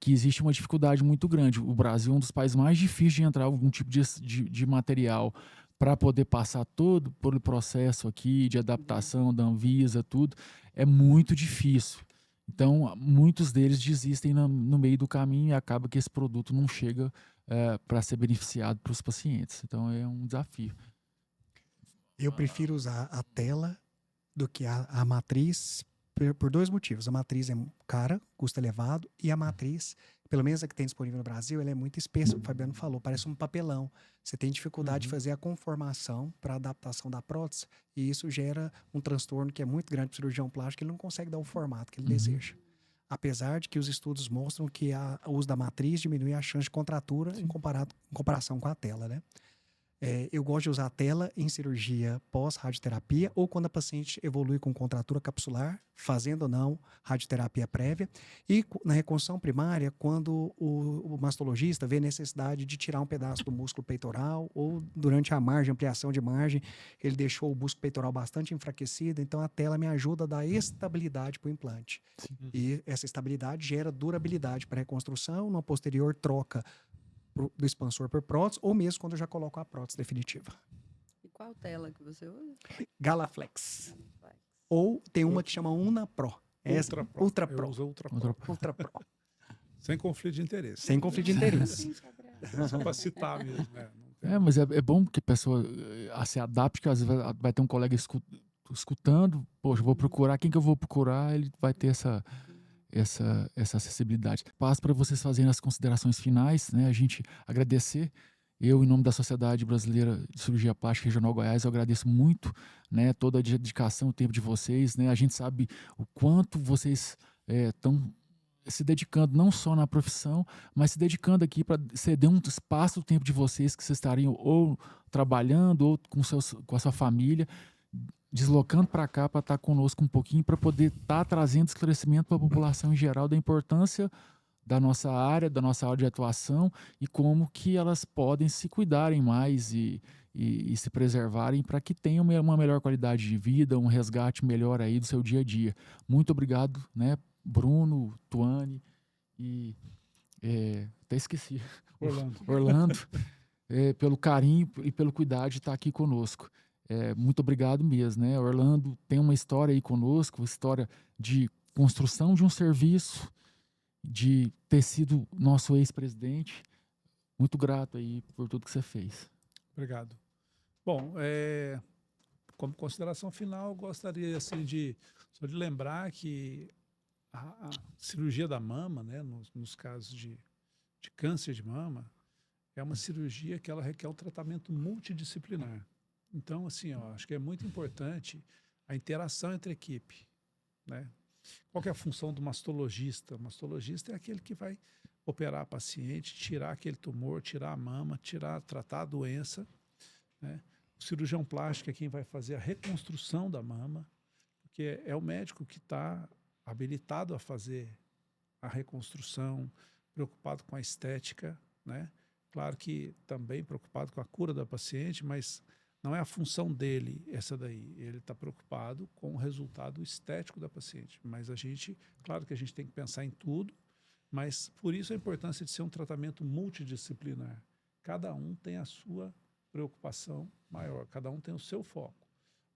que existe uma dificuldade muito grande. O Brasil é um dos países mais difíceis de entrar algum tipo de material para poder passar todo pelo processo aqui de adaptação da Anvisa, tudo. É muito difícil. Então, muitos deles desistem no meio do caminho e acaba que esse produto não chega para ser beneficiado para os pacientes. Então, é um desafio. Eu prefiro usar a tela do que a matriz por 2 motivos. A matriz é cara, custo elevado, e a matriz, pelo menos a que tem disponível no Brasil, ela é muito espessa, como o Fabiano falou, parece um papelão. Você tem dificuldade de fazer a conformação para a adaptação da prótese, e isso gera um transtorno que é muito grande para o cirurgião plástico, ele não consegue dar o formato que ele deseja. Apesar de que os estudos mostram que o uso da matriz diminui a chance de contratura em comparação com a tela, né? Eu gosto de usar a tela em cirurgia pós-radioterapia ou quando a paciente evolui com contratura capsular, fazendo ou não radioterapia prévia. E na reconstrução primária, quando o mastologista vê necessidade de tirar um pedaço do músculo peitoral ou durante a ampliação de margem, ele deixou o músculo peitoral bastante enfraquecido, então a tela me ajuda a dar estabilidade para o implante. E essa estabilidade gera durabilidade para a reconstrução, numa posterior troca do expansor por prótese, ou mesmo quando eu já coloco a prótese definitiva. E qual tela que você usa? Galaflex. Ou tem uma que chama Unapro. Ultra Pro. Eu uso Ultra Pro. Sem conflito de interesse. Sem conflito de interesse. Só para citar mesmo. Mas é bom que a pessoa se adapte, que às vezes vai ter um colega escutando, poxa, vou procurar, quem que eu vou procurar? Ele vai ter essa acessibilidade. Passo para vocês fazerem as considerações finais, né? A gente agradecer. Eu, em nome da Sociedade Brasileira de Cirurgia Plástica Regional Goiás, eu agradeço muito, né, toda a dedicação, o tempo de vocês, né? A gente sabe o quanto vocês estão se dedicando não só na profissão, mas se dedicando aqui para ceder um espaço do tempo de vocês que vocês estariam ou trabalhando ou com a sua família, deslocando para cá para estar conosco um pouquinho, para poder estar trazendo esclarecimento para a população em geral da importância da nossa área de atuação e como que elas podem se cuidarem mais e se preservarem para que tenham uma melhor qualidade de vida, um resgate melhor aí do seu dia a dia. Muito obrigado, né, Bruno, Tuane e até esqueci, Orlando, pelo carinho e pelo cuidado de estar aqui conosco. Muito obrigado mesmo, né? Orlando tem uma história aí conosco, história de construção de um serviço, de ter sido nosso ex-presidente. Muito grato aí por tudo que você fez. Obrigado. Bom, como consideração final, gostaria assim, só de lembrar que a cirurgia da mama, né, nos casos de câncer de mama, é uma cirurgia que ela requer um tratamento multidisciplinar. Então, assim, acho que é muito importante a interação entre a equipe, né? Qual que é a função do mastologista? O mastologista é aquele que vai operar a paciente, tirar aquele tumor, tirar a mama, tratar a doença, né? O cirurgião plástico é quem vai fazer a reconstrução da mama, porque é o médico que está habilitado a fazer a reconstrução, preocupado com a estética, né? Claro que também preocupado com a cura da paciente, mas não é a função dele essa daí. Ele está preocupado com o resultado estético da paciente. Mas claro que a gente tem que pensar em tudo, mas por isso a importância de ser um tratamento multidisciplinar. Cada um tem a sua preocupação maior, cada um tem o seu foco.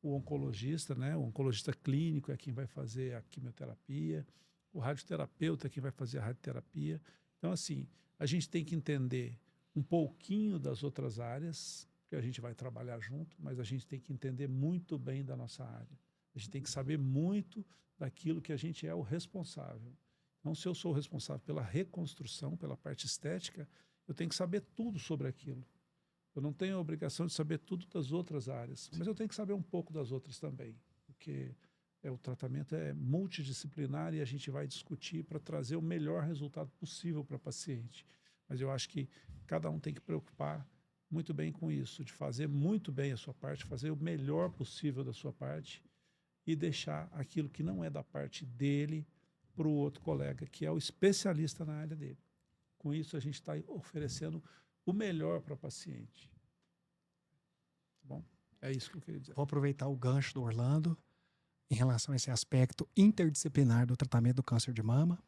O oncologista, né, o oncologista clínico é quem vai fazer a quimioterapia, o radioterapeuta é quem vai fazer a radioterapia. Então, assim, a gente tem que entender um pouquinho das outras áreas, que a gente vai trabalhar junto, mas a gente tem que entender muito bem da nossa área. A gente tem que saber muito daquilo que a gente é o responsável. Então, se eu sou o responsável pela reconstrução, pela parte estética, eu tenho que saber tudo sobre aquilo. Eu não tenho a obrigação de saber tudo das outras áreas, mas eu tenho que saber um pouco das outras também, porque o tratamento é multidisciplinar e a gente vai discutir para trazer o melhor resultado possível para a paciente. Mas eu acho que cada um tem que preocupar muito bem com isso, de fazer muito bem a sua parte, fazer o melhor possível da sua parte e deixar aquilo que não é da parte dele para o outro colega, que é o especialista na área dele. Com isso, a gente está oferecendo o melhor para a paciente. Tá bom? É isso que eu queria dizer. Vou aproveitar o gancho do Orlando em relação a esse aspecto interdisciplinar do tratamento do câncer de mama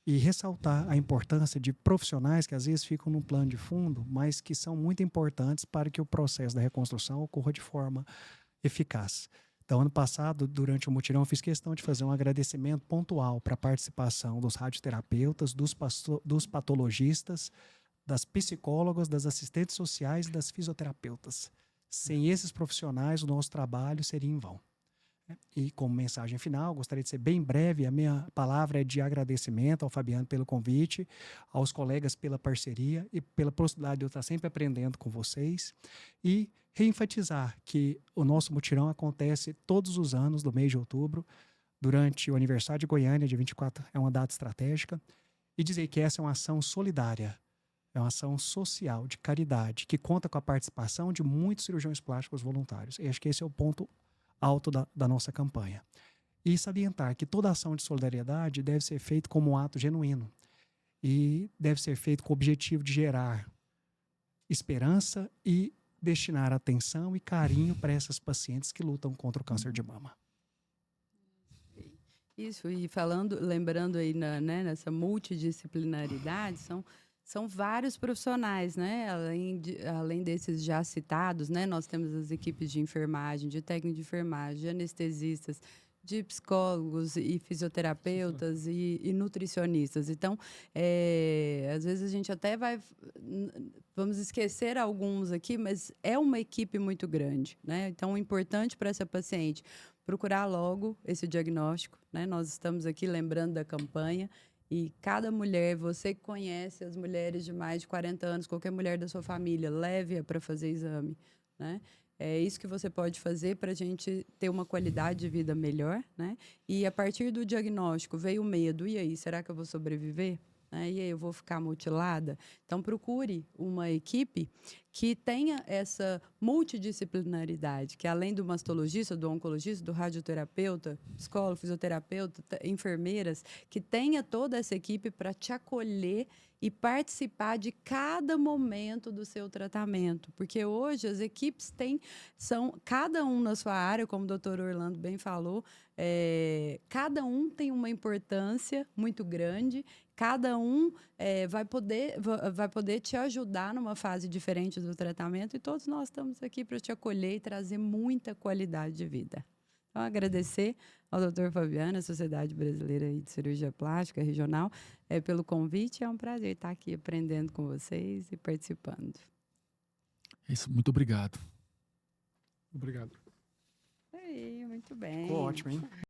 e ressaltar a importância de profissionais que às vezes ficam no plano de fundo, mas que são muito importantes para que o processo da reconstrução ocorra de forma eficaz. Então, ano passado, durante o mutirão, eu fiz questão de fazer um agradecimento pontual para a participação dos radioterapeutas, dos patologistas, das psicólogas, das assistentes sociais e das fisioterapeutas. Sem esses profissionais, o nosso trabalho seria em vão. E como mensagem final, gostaria de ser bem breve, a minha palavra é de agradecimento ao Fabiano pelo convite, aos colegas pela parceria e pela possibilidade de eu estar sempre aprendendo com vocês e reenfatizar que o nosso mutirão acontece todos os anos do mês de outubro, durante o aniversário de Goiânia, dia 24, é uma data estratégica, e dizer que essa é uma ação solidária, é uma ação social, de caridade, que conta com a participação de muitos cirurgiões plásticos voluntários. E acho que esse é o ponto alto da nossa campanha. E salientar que toda ação de solidariedade deve ser feita como um ato genuíno e deve ser feito com o objetivo de gerar esperança e destinar atenção e carinho para essas pacientes que lutam contra o câncer de mama. Isso, e lembrando aí nessa multidisciplinaridade, são vários profissionais, né? Além desses já citados, né? Nós temos as equipes de enfermagem, de técnico de enfermagem, de anestesistas, de psicólogos e fisioterapeutas e nutricionistas. Então, às vezes a gente até vamos esquecer alguns aqui, mas é uma equipe muito grande, né? Então, o importante para essa paciente procurar logo esse diagnóstico, né? Nós estamos aqui lembrando da campanha. E cada mulher, você que conhece as mulheres de mais de 40 anos, qualquer mulher da sua família, leve-a para fazer exame, né? É isso que você pode fazer para a gente ter uma qualidade de vida melhor, né? E a partir do diagnóstico veio o medo, e aí, será que eu vou sobreviver? né? E aí eu vou ficar mutilada? Então, procure uma equipe que tenha essa multidisciplinaridade, que além do mastologista, do oncologista, do radioterapeuta, psicólogo, fisioterapeuta, enfermeiras, que tenha toda essa equipe para te acolher e participar de cada momento do seu tratamento. Porque hoje as equipes são cada um na sua área, como o doutor Orlando bem falou, cada um tem uma importância muito grande, cada um vai poder te ajudar numa fase diferente do tratamento e todos nós estamos aqui para te acolher e trazer muita qualidade de vida. Então, agradecer ao Dr. Fabiano, à Sociedade Brasileira de Cirurgia Plástica Regional, pelo convite. É um prazer estar aqui aprendendo com vocês e participando. Isso, muito obrigado. Obrigado. Aí, muito bem. Ficou ótimo, hein?